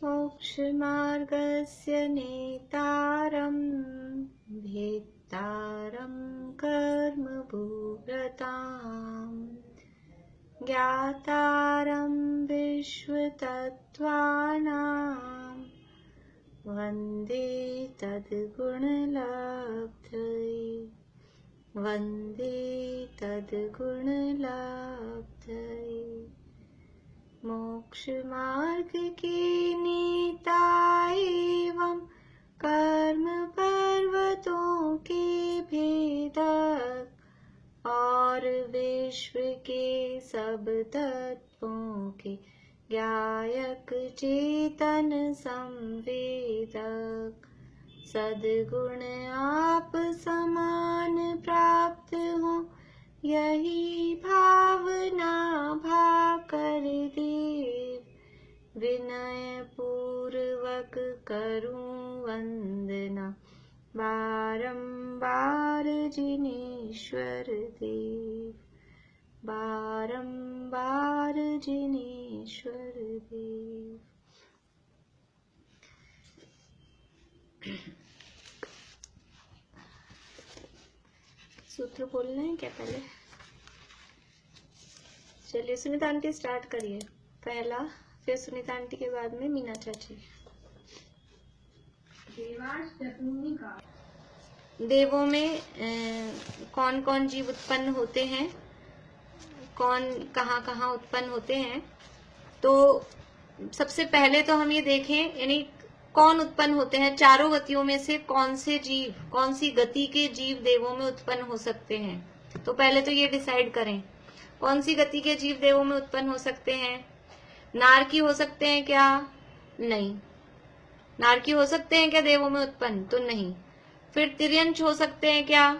मोक्षमार्गस्य नेतारं भेत्तारं कर्मभूव्रताम् ज्ञातारं विश्वतत्त्वानां वन्दे तद्गुणलब्धये वन्दे तद्गुणलब्धये। मोक्षमार्ग के नेता एवं कर्म पर्वतों के भेदक और विश्व के सब तत्वों के ज्ञायक चेतन संवेदक सद्गुण आप समान प्राप्त हो यही भावना भाकर देव विनय पूर्वक करूं वंदना बारंबार जिनेश्वर देव बारंबार जिनेश्वर देव। सूत्र बोलना है क्या पहले? चलिए सुनीता आंटी स्टार्ट करिए पहला, फिर सुनीता आंटी के बाद में मीना चाची। देवों में कौन कौन जीव उत्पन्न होते हैं, कौन कहाँ कहाँ उत्पन्न होते हैं। तो सबसे पहले तो हम ये देखें यानी कौन उत्पन्न होते हैं, चारों गतियों में से कौन से जीव, कौन सी गति के जीव देवों में उत्पन्न हो सकते हैं। तो पहले तो ये डिसाइड करें कौन सी गति के जीव देवों में उत्पन्न हो सकते हैं। नारकी हो सकते हैं क्या? नहीं। नारकी हो सकते हैं क्या देवों में उत्पन्न? तो नहीं। फिर तिर्यंच हो सकते हैं क्या?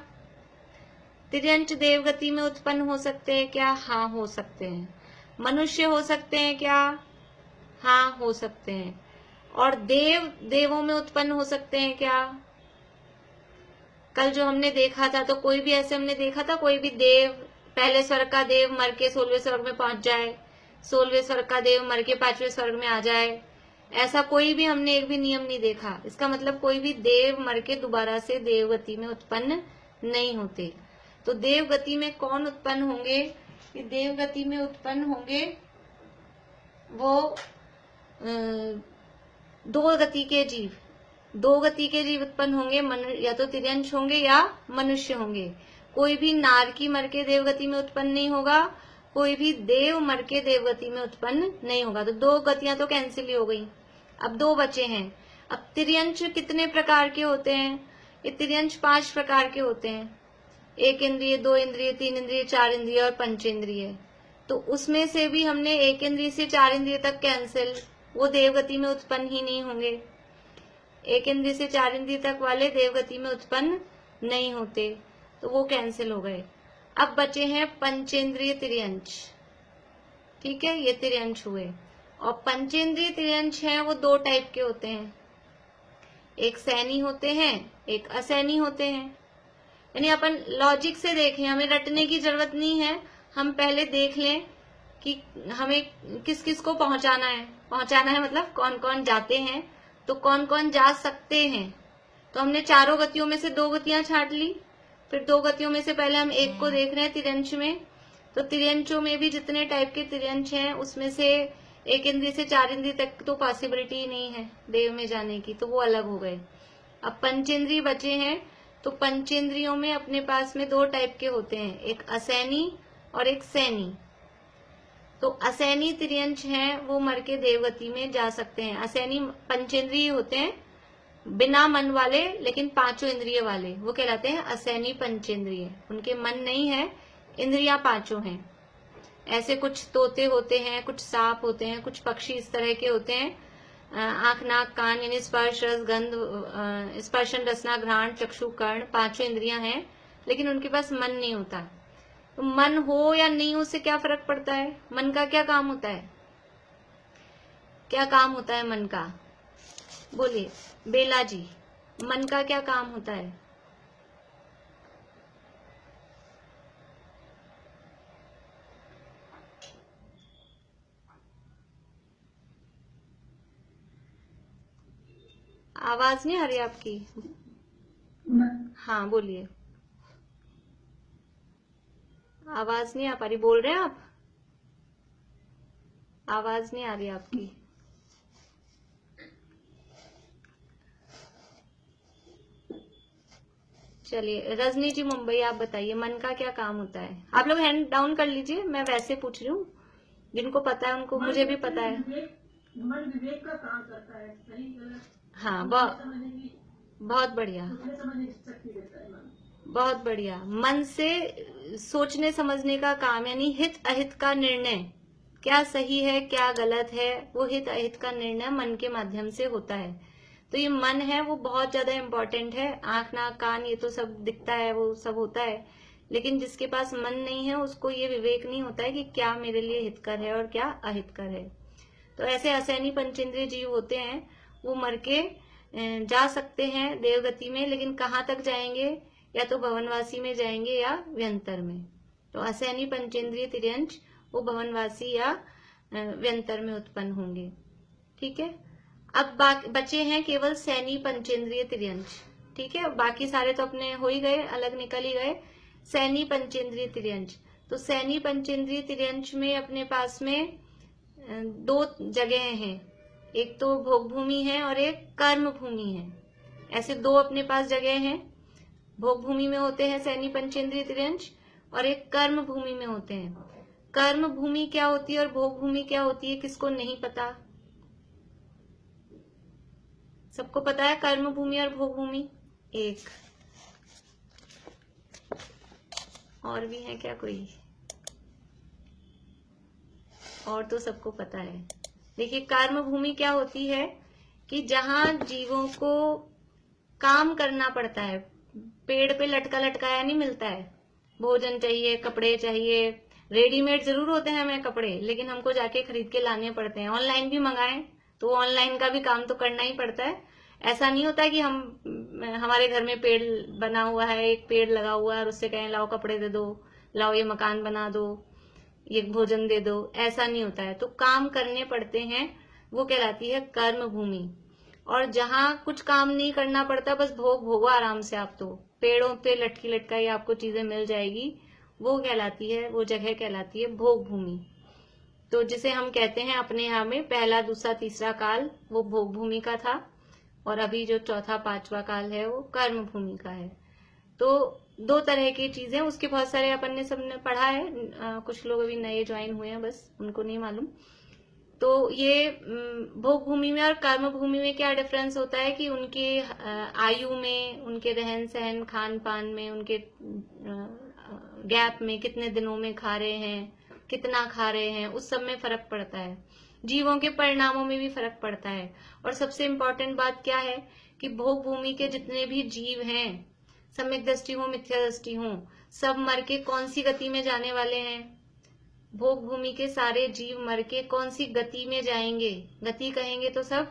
तिर्यंच देव गति में उत्पन्न हो सकते हैं क्या? हाँ हो सकते हैं। मनुष्य हो सकते हैं क्या? हाँ हो सकते हैं। और देव देवों में उत्पन्न हो सकते हैं क्या? कल जो हमने देखा था तो कोई भी ऐसे हमने देखा था कोई भी देव, पहले स्वर्ग का देव मर के 16वें स्वर्ग में पहुंच जाए, 16वें स्वर्ग का देव मर के 5वें स्वर्ग में आ जाए, ऐसा कोई भी हमने एक भी नियम नहीं देखा। इसका मतलब कोई भी देव मर के दोबारा से देवगति में उत्पन्न नहीं होते। तो देवगति में कौन उत्पन्न होंगे? ये देवगति में उत्पन्न होंगे वो दो गति के जीव, दो गति के जीव उत्पन्न होंगे, या तो तिर्यंश होंगे या मनुष्य होंगे। कोई भी नारकी मर के देवगति में उत्पन्न नहीं होगा, कोई भी देव मर के देवगति में उत्पन्न नहीं होगा। तो दो गतियां तो कैंसिल ही हो गई, अब दो बचे हैं। अब तिर्यंश कितने प्रकार के होते हैं? ये तिर्यंश 5 प्रकार के होते हैं, 1 इंद्रिय, 2 इंद्रिय, 3 इंद्रिय, 4 इंद्रिय और पंचेंद्रिय। तो उसमें से भी हमने 1 इंद्रिय से 4 इंद्रिय तक कैंसिल, वो देवगति में उत्पन्न ही नहीं होंगे। 1 इंद्रिय से 4 इंद्रिय तक वाले देवगति में उत्पन्न नहीं होते, तो वो कैंसिल हो गए। अब बचे हैं पंचेंद्रिय तिर्यंश। ठीक है, ये तिर्यंश हुए। और पंचेंद्रिय तिर्यंश हैं वो 2 टाइप के होते हैं, एक सैनी होते हैं, एक असैनी होते हैं। यानी अपन लॉजिक से देखें, हमें रटने की जरूरत नहीं है, हम पहले देख लें कि हमें किस किस को पहुंचाना है। पहुंचाना है मतलब कौन कौन जाते हैं, तो कौन कौन जा सकते हैं। तो हमने चारों गतियों में से 2 गतियां छांट ली, फिर 2 गतियों में से पहले हम एक को देख रहे हैं तिर्यंश में। तो तिर्यंशों में भी जितने टाइप के तिर्यंश हैं उसमें से 1 इंद्रिय से 4 इंद्रिय तक तो पॉसिबिलिटी ही नहीं है देव में जाने की, तो वो अलग हो गए। अब पंचेंद्रिय बचे हैं, तो पंचेंद्रियों में अपने पास में 2 टाइप के होते हैं, एक असैनी और एक सैनी। तो असैनी तिर्यंश हैं वो मर के देवगति में जा सकते हैं। असैनी पंचेंद्रिय होते हैं, बिना मन वाले लेकिन 5 इंद्रिय वाले, वो कहलाते हैं असैनी पंचेंद्रिय। उनके मन नहीं है, इंद्रियां 5 हैं। ऐसे कुछ तोते होते हैं, कुछ सांप होते हैं, कुछ पक्षी इस तरह के होते हैं, आंख नाक कान यानी स्पर्श रस गंध, स्पर्शन रसना घ्राण चक्षु कर्ण, 5 इंद्रियां हैं, लेकिन उनके पास मन नहीं होता। तो मन हो या नहीं हो उससे क्या फर्क पड़ता है? मन का क्या काम होता है? क्या काम होता है मन का? बोलिए बेला जी, मन का क्या काम होता है? आवाज नहीं आ रही आपकी? हाँ बोलिए। आवाज नहीं आ पा रही, बोल रहे हैं आप? आवाज नहीं आ रही आपकी। चलिए रजनी जी मुंबई, आप बताइए मन का क्या काम होता है? आप लोग हैंड डाउन कर लीजिए, मैं वैसे पूछ रही हूँ, जिनको पता है उनको, मुझे भी पता है। मन विवेक का काम करता है, सही गलत। हाँ बहुत बढ़िया, बहुत बढ़िया। मन से सोचने समझने का काम, यानी हित अहित का निर्णय, क्या सही है क्या गलत है, वो हित अहित का निर्णय मन के माध्यम से होता है। तो ये मन है वो बहुत ज्यादा इम्पोर्टेंट है। आंख नाक कान ये तो सब दिखता है, वो सब होता है, लेकिन जिसके पास मन नहीं है उसको ये विवेक नहीं होता है कि क्या मेरे लिए हितकर है और क्या अहितकर है। तो ऐसे असैनी पंचेंद्रिय जीव होते हैं, वो मर के जा सकते हैं देवगति में, लेकिन कहाँ तक जाएंगे? या तो भवनवासी में जाएंगे या व्यंतर में। तो असैनी पंचेंद्रिय तिर्यंच वो भवनवासी या व्यंतर में उत्पन्न होंगे। ठीक है, अब बचे हैं केवल सैनी पंचेंद्रिय तिर्यंच। ठीक है, बाकी सारे तो अपने हो ही गए, अलग निकल ही गए। सैनी पंचेंद्रिय तिर्यंच, तो सैनी पंचेंद्रिय तिर्यंच में अपने पास में दो जगह हैं, एक तो भोग भूमि है और एक कर्म भूमि है। ऐसे दो अपने पास जगह हैं, भोग भूमि में होते हैं सैनी पंचेंद्रिय तिर्यंच और एक कर्म भूमि में होते हैं। कर्म भूमि क्या होती है और भोग भूमि क्या होती है, किसको नहीं पता? सबको पता है कर्म भूमि और भोग भूमि। एक और भी है क्या कोई? और तो सबको पता है। देखिए कर्म भूमि क्या होती है कि जहां जीवों को काम करना पड़ता है, पेड़ पे लटका लटकाया नहीं मिलता है। भोजन चाहिए, कपड़े चाहिए, रेडीमेड जरूर होते हैं हमें कपड़े, लेकिन हमको जाके खरीद के लाने पड़ते हैं। ऑनलाइन भी मंगाएं तो ऑनलाइन का भी काम तो करना ही पड़ता है। ऐसा नहीं होता कि हमारे घर में पेड़ बना हुआ है, एक पेड़ लगा हुआ है और उससे कहें लाओ कपड़े दे दो, लाओ ये मकान बना दो, ये भोजन दे दो, ऐसा नहीं होता है। तो काम करने पड़ते हैं, वो कहलाती है कर्म भूमि। और जहां कुछ काम नहीं करना पड़ता, बस भोग भोगो आराम से, आप तो पेड़ों पे लटकी लटकाई आपको चीजें मिल जाएगी, वो कहलाती है, वो जगह कहलाती है भोग भूमि। तो जिसे हम कहते हैं अपने यहाँ में पहला दूसरा तीसरा काल, वो भोग भूमि का था, और अभी जो चौथा पांचवा काल है वो कर्म भूमि का है। तो दो तरह की चीजें, उसके बहुत सारे अपन ने सबने पढ़ा है, कुछ लोग अभी नए ज्वाइन हुए हैं, बस उनको नहीं मालूम। तो ये भोग भूमि में और कर्म भूमि में क्या डिफरेंस होता है कि उनके आयु में, उनके रहन सहन खान पान में, उनके गैप में, कितने दिनों में खा रहे हैं, कितना खा रहे हैं, उस सब में फर्क पड़ता है। जीवों के परिणामों में भी फर्क पड़ता है। और सबसे इम्पोर्टेंट बात क्या है कि भोग भूमि के जितने भी जीव हैं, सम्यक दृष्टि हो मिथ्या दृष्टि हो, सब मर के कौन सी गति में जाने वाले हैं? भोग भूमि के सारे जीव मर के कौन सी गति में जाएंगे? गति कहेंगे तो सब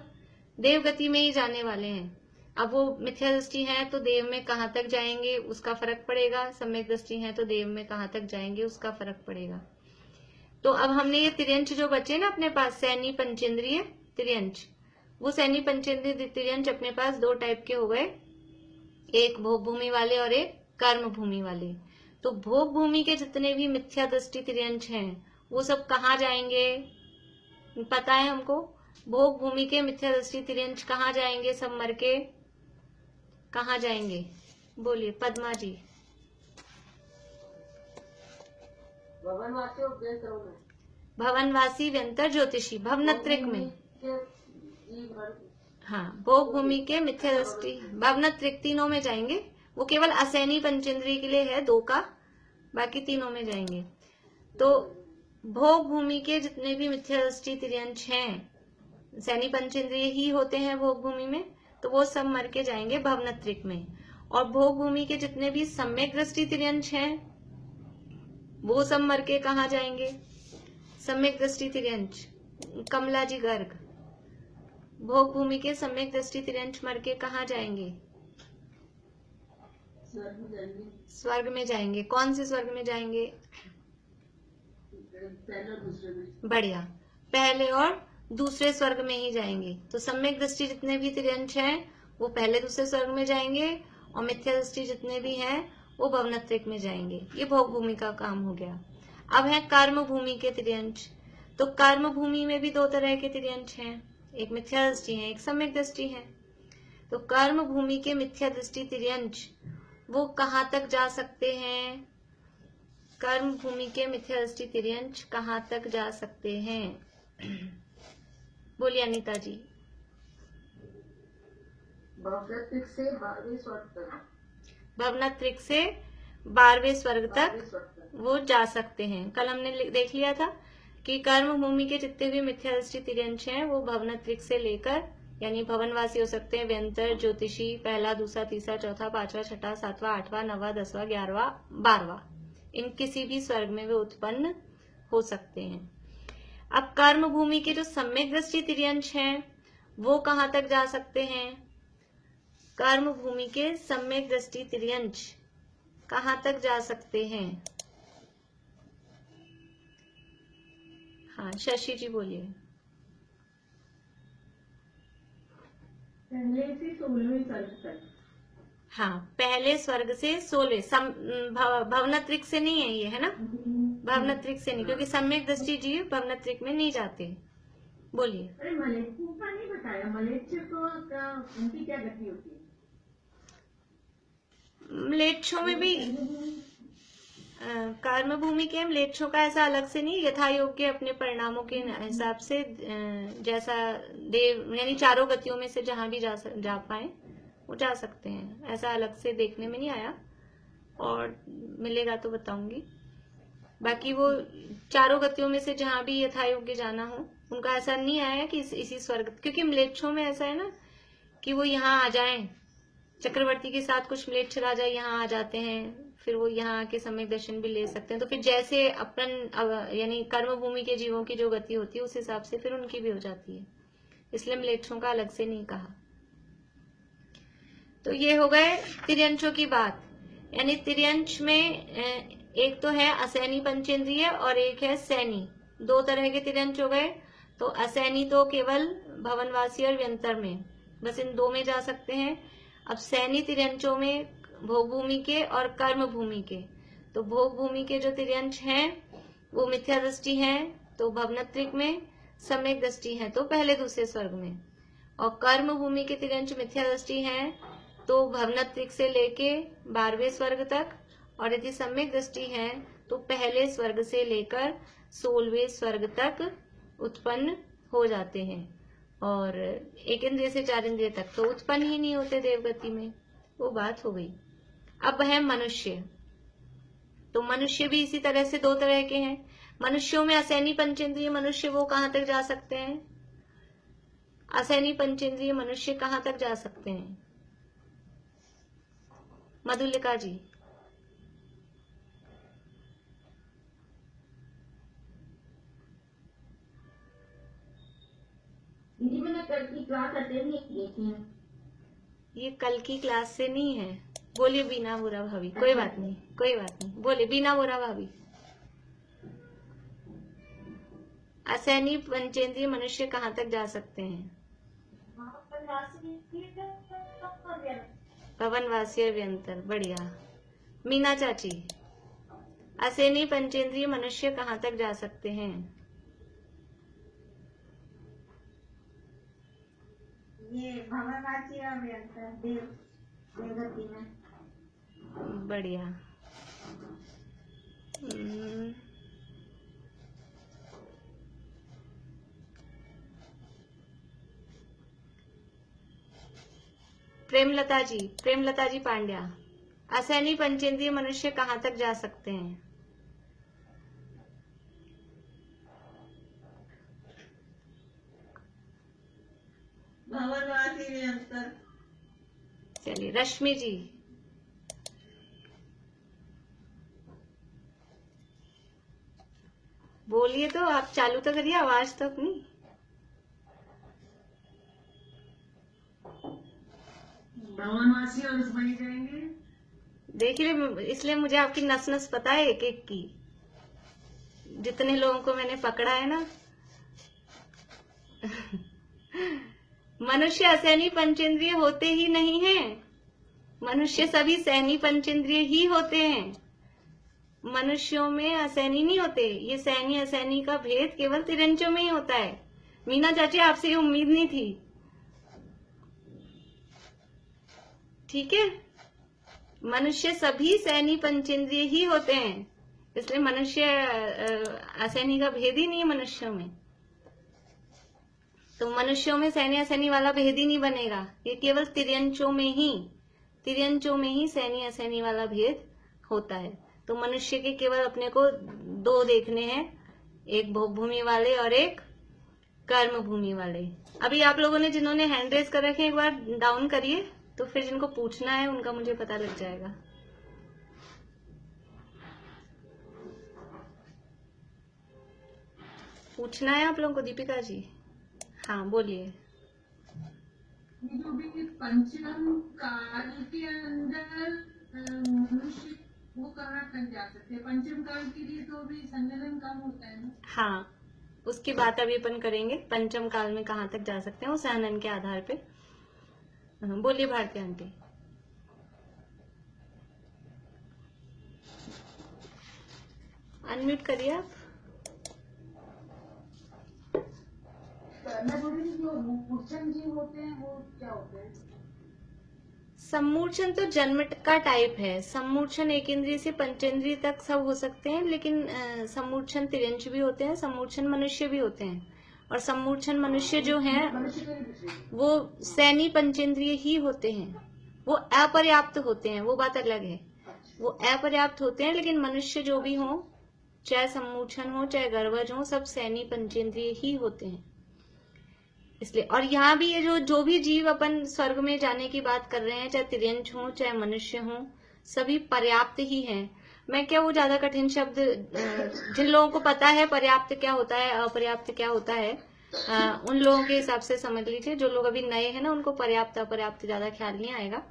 देव गति में ही जाने वाले हैं। अब वो मिथ्या दृष्टि है तो देव में कहाँ तक जाएंगे उसका फर्क पड़ेगा, सम्यक दृष्टि है तो देव में कहाँ तक जाएंगे उसका फर्क पड़ेगा। तो अब हमने ये तिर्यंच जो बचे ना अपने पास, सैनी पंचेंद्रिय तिर्यंच, वो सैनी पंचेंद्रिय तिर्यंच अपने पास दो टाइप के हो गए, एक भोग भूमि वाले और एक कर्म भूमि वाले। तो भोग भूमि के जितने भी मिथ्या दृष्टि तिर्यंच हैं वो सब कहाँ जाएंगे? पता है हमको, भोग भूमि के मिथ्या दृष्टि तिर्यंच कहाँ जाएंगे? सब मर के कहाँ जाएंगे? बोलिए पद्मा जी। भवनवासी व्यंतर ज्योतिषी भवनत्रिक में। हाँ, भोग भूमि के मिथ्या दृष्टि भवनत्रिक तीनों में जाएंगे। वो केवल असैनी पंचेंद्रिय के लिए है दो का, बाकी तीनों में जाएंगे। तो भोग भूमि के जितने भी मिथ्या दृष्टि तिर्यंच हैं, सैनी पंचेंद्रिय ही होते हैं भोग भूमि में, तो वो सब मर के जाएंगे भवनत्रिक में। और भोग भूमि के जितने भी सम्यक दृष्टि तिर्यंच हैं वो सब मर के कहाँ जाएंगे? सम्यक दृष्टि तिर्यंच कमला जी गर्ग, भोग भूमि के सम्यक दृष्टि तिर्यंच मर के कहाँ जाएंगे? स्वर्ग में जाएंगे। कौन से स्वर्ग में जाएंगे? बढ़िया, पहले और दूसरे स्वर्ग में ही जाएंगे। तो सम्यक दृष्टि जितने भी तिर्यंच हैं वो पहले दूसरे स्वर्ग में जाएंगे और मिथ्या दृष्टि जितने भी हैं वो भवनत्रिक में जाएंगे। ये भोग भूमि का काम हो गया। अब है कर्म भूमि के त्रियंश। तो कर्म भूमि में भी दो तरह के त्रियंश हैं, एक मिथ्या दृष्टि है, एक सम्यक दृष्टि है। तो कर्म भूमि के मिथ्या दृष्टि त्रियंश वो कहाँ तक जा सकते हैं? कर्म भूमि के मिथ्या दृष्टि त्रियंश कहाँ तक जा सकते हैं? बोलिए अनीता जी। भवनत्रिक से 12वें स्वर्ग तक। भवनत्रिक से 12वें स्वर्ग तक वो जा सकते हैं। कल हमने देख लिया था कि कर्म भूमि के जितने भी मिथ्या दृष्टि त्रियंश हैं वो भवनत्रिक से लेकर, यानी भवनवासी हो सकते हैं, व्यंतर, ज्योतिषी, पहला, दूसरा, तीसरा, चौथा, पांचवा, छठा, सातवां, आठवां, नौवां, 10वां, 11वां, 12वां, इन किसी भी स्वर्ग में वे उत्पन्न हो सकते हैं। अब कर्म भूमि के जो सम्यक दृष्टि त्रियंश हैं वो कहाँ तक जा सकते हैं? कर्म भूमि के सम्यक दृष्टि त्रियंश कहाँ तक जा सकते हैं? हाँ शशि जी बोलिए। पहले से 16वें स्वर्ग तक। हाँ पहले स्वर्ग से 16, भवनत्रिक से नहीं है ये, है ना? भवनत्रिक से नहीं, क्योंकि सम्यक दृष्टि जीव भवनत्रिक में नहीं जाते। बोलिए। अरे मलेच्छ का नहीं बताया, मलेच्छ को उनकी क्या गति होती है? म्लेच्छों में भी कर्म भूमि के म्लेच्छों का ऐसा अलग से नहीं, यथा योग्य अपने परिणामों के हिसाब से जैसा देव, यानी चारों गतियों में से जहां भी जा पाए वो जा सकते हैं। ऐसा अलग से देखने में नहीं आया, और मिलेगा तो बताऊंगी। बाकी वो चारों गतियों में से जहां भी यथा योग्य जाना हो उनका ऐसा नहीं आया कि इसी स्वर्ग, क्योंकि म्लेच्छों में ऐसा है ना कि वो यहाँ आ जाएं, चक्रवर्ती के साथ कुछ म्लेच्छ राजा यहाँ आ जाते हैं, फिर वो यहाँ आके सम्यक दर्शन भी ले सकते हैं। तो फिर जैसे अपन यानी कर्म भूमि के जीवों की जो गति होती है उस हिसाब से फिर उनकी भी हो जाती है, इसलिए म्लेच्छों का अलग से नहीं कहा। तो ये हो गए त्रियंशों की बात। यानी त्रियंश में एक तो है असैनी पंचेंद्रिय और एक है सैनी, दो तरह के त्रियंश हो गए। तो असैनी तो केवल भवनवासी और व्यंतर में, बस इन दो में जा सकते हैं। अब सैनी त्रियंशों में भोग भूमि के और कर्म भूमि के। तो भोग भूमि के जो त्रियंश हैं वो मिथ्या दृष्टि हैं तो भवनत्रिक में, सम्यक दृष्टि है तो पहले दूसरे स्वर्ग में, और कर्म भूमि के त्रियंश मिथ्या दृष्टि हैं तो भवनत्रिक से लेके 12वें स्वर्ग तक, और यदि सम्यक दृष्टि है तो पहले स्वर्ग से लेकर 16वें स्वर्ग तक उत्पन्न हो जाते हैं। और 1 इंद्रिय से 4 इंद्रिय तक तो उत्पन्न ही नहीं होते देवगति में। वो बात हो गई। अब है मनुष्य। तो मनुष्य भी इसी तरह से दो तरह के हैं। मनुष्यों में असैनी पंचेंद्रिय मनुष्य वो कहाँ तक जा सकते हैं? असैनी पंचेंद्रिय मनुष्य कहाँ तक जा सकते हैं? मधुलिका जी। दीदी मैंने कल की क्लास अटेंड नहीं की थी। ये कल की क्लास से नहीं है। बोलिए बीना बोरा भाभी। कोई बात नहीं, कोई बात नहीं, बोले बीना बोरा भाभी। असैनी पंचेंद्रिय मनुष्य कहाँ तक जा सकते हैं? भवनवासी और व्यंतर। बढ़िया। मीना चाची, असैनी पंचेंद्रिय मनुष्य कहाँ तक जा सकते हैं? ये भवनवासी और व्यंतर देवगति में। बढ़िया। प्रेमलता जी पांड्या, असैनी पंचेंद्रिय मनुष्य कहाँ तक जा सकते हैं? भवनवासी व्यंतर। चलिए रश्मि जी। बोलिए तो, आप चालू तो करिए, आवाज तो अपनी। भवनवासी और उसमें जाएंगे। देखिए, इसलिए मुझे आपकी नस नस पता है एक एक की, जितने लोगों को मैंने पकड़ा है ना। मनुष्य असहनी पंचेंद्रिय होते ही नहीं हैं। मनुष्य सभी सहनी पंचेंद्रिय ही होते हैं। मनुष्यों में असहनी नहीं होते। ये सहनी असहनी का भेद केवल तिर्यंचों में ही होता है। मीना चाची, आपसे ये उम्मीद नहीं थी। ठीक है, मनुष्य सभी सहनी पंचेंद्रिय ही होते हैं, इसलिए मनुष्य असहनी का भेद ही नहीं है मनुष्यों में। तो मनुष्यों में सहनी असहनी वाला भेद ही नहीं बनेगा। ये केवल तिर्यंचों में ही सहनी असहनी वाला भेद होता है। तो मनुष्य के केवल अपने को दो देखने हैं, एक भोग भूमि वाले और एक कर्म भूमि वाले। अभी आप लोगों ने जिन्होंने हैंड रेज कर रखे हैं, एक बार डाउन करिए, तो फिर जिनको पूछना है उनका मुझे पता लग जाएगा। पूछना है आप लोगों को? दीपिका जी, हाँ बोलिए। जो भी पंचम काल के अंदर मनुष्य वो कहाँ तक जा सकते हैं? पंचम काल के लिए तो भी संगठन कम होता है ना। हाँ, उसकी बात अभी अपन करेंगे। पंचम काल में कहाँ तक जा सकते हैं वो सहनन के आधार पे। बोलिए भारती आंटी। अनम्यूट करिए आप। मैं बोल रही थी जो मूर्छन जीव होते हैं वो क्या होते हैं? सम्मूर्छन तो जन्म का टाइप है। सम्मूर्छन एक इंद्रिय से पंचेंद्रिय तक सब हो सकते हैं, लेकिन सम्मूर्छन तिर्यंच भी होते हैं, सम्मूर्छन मनुष्य भी होते हैं। और सम्मूर्छन मनुष्य जो हैं वो सैनी पंचेंद्रिय ही होते हैं। वो अपर्याप्त होते हैं, वो बात अलग है। वो अपर्याप्त होते हैं, लेकिन मनुष्य जो भी हो, चाहे सम्मूर्छन हो चाहे गर्भज हो, सब सैनी पंचेंद्रिय ही होते हैं। इसलिए और यहाँ भी ये जो भी जीव अपन स्वर्ग में जाने की बात कर रहे हैं, चाहे तिर्यंच हो चाहे मनुष्य हो, सभी पर्याप्त ही हैं। मैं क्या वो ज्यादा कठिन शब्द, जिन लोगों को पता है पर्याप्त क्या होता है अपर्याप्त क्या होता है, उन लोगों के हिसाब से समझ लीजिए। जो लोग अभी नए हैं ना, उनको पर्याप्त अपर्याप्त ज्यादा ख्याल नहीं आएगा।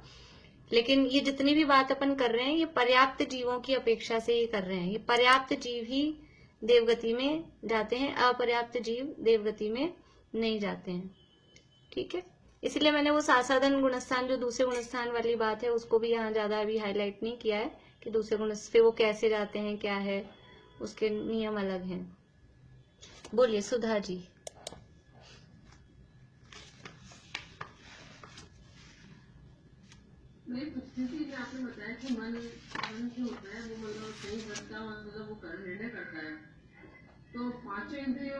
लेकिन ये जितनी भी बात अपन कर रहे हैं, ये पर्याप्त जीवों की अपेक्षा से ये कर रहे हैं। ये पर्याप्त जीव ही देवगति में जाते हैं, अपर्याप्त जीव देवगति में नहीं जाते हैं। ठीक है, इसलिए मैंने वो सासाधन गुणस्थान, जो दूसरे गुणस्थान वाली बात है, उसको भी यहाँ ज्यादा अभी हाईलाइट नहीं किया है कि दूसरे गुण पे वो कैसे जाते हैं, क्या है, उसके नियम अलग हैं। बोलिए सुधा जी। मैं पूछती थी कि आपने बताया कि मन जो होता है वो मतलब सही बनता, मतलब वो निर्णय करता है। तो पांचों इंद्रियों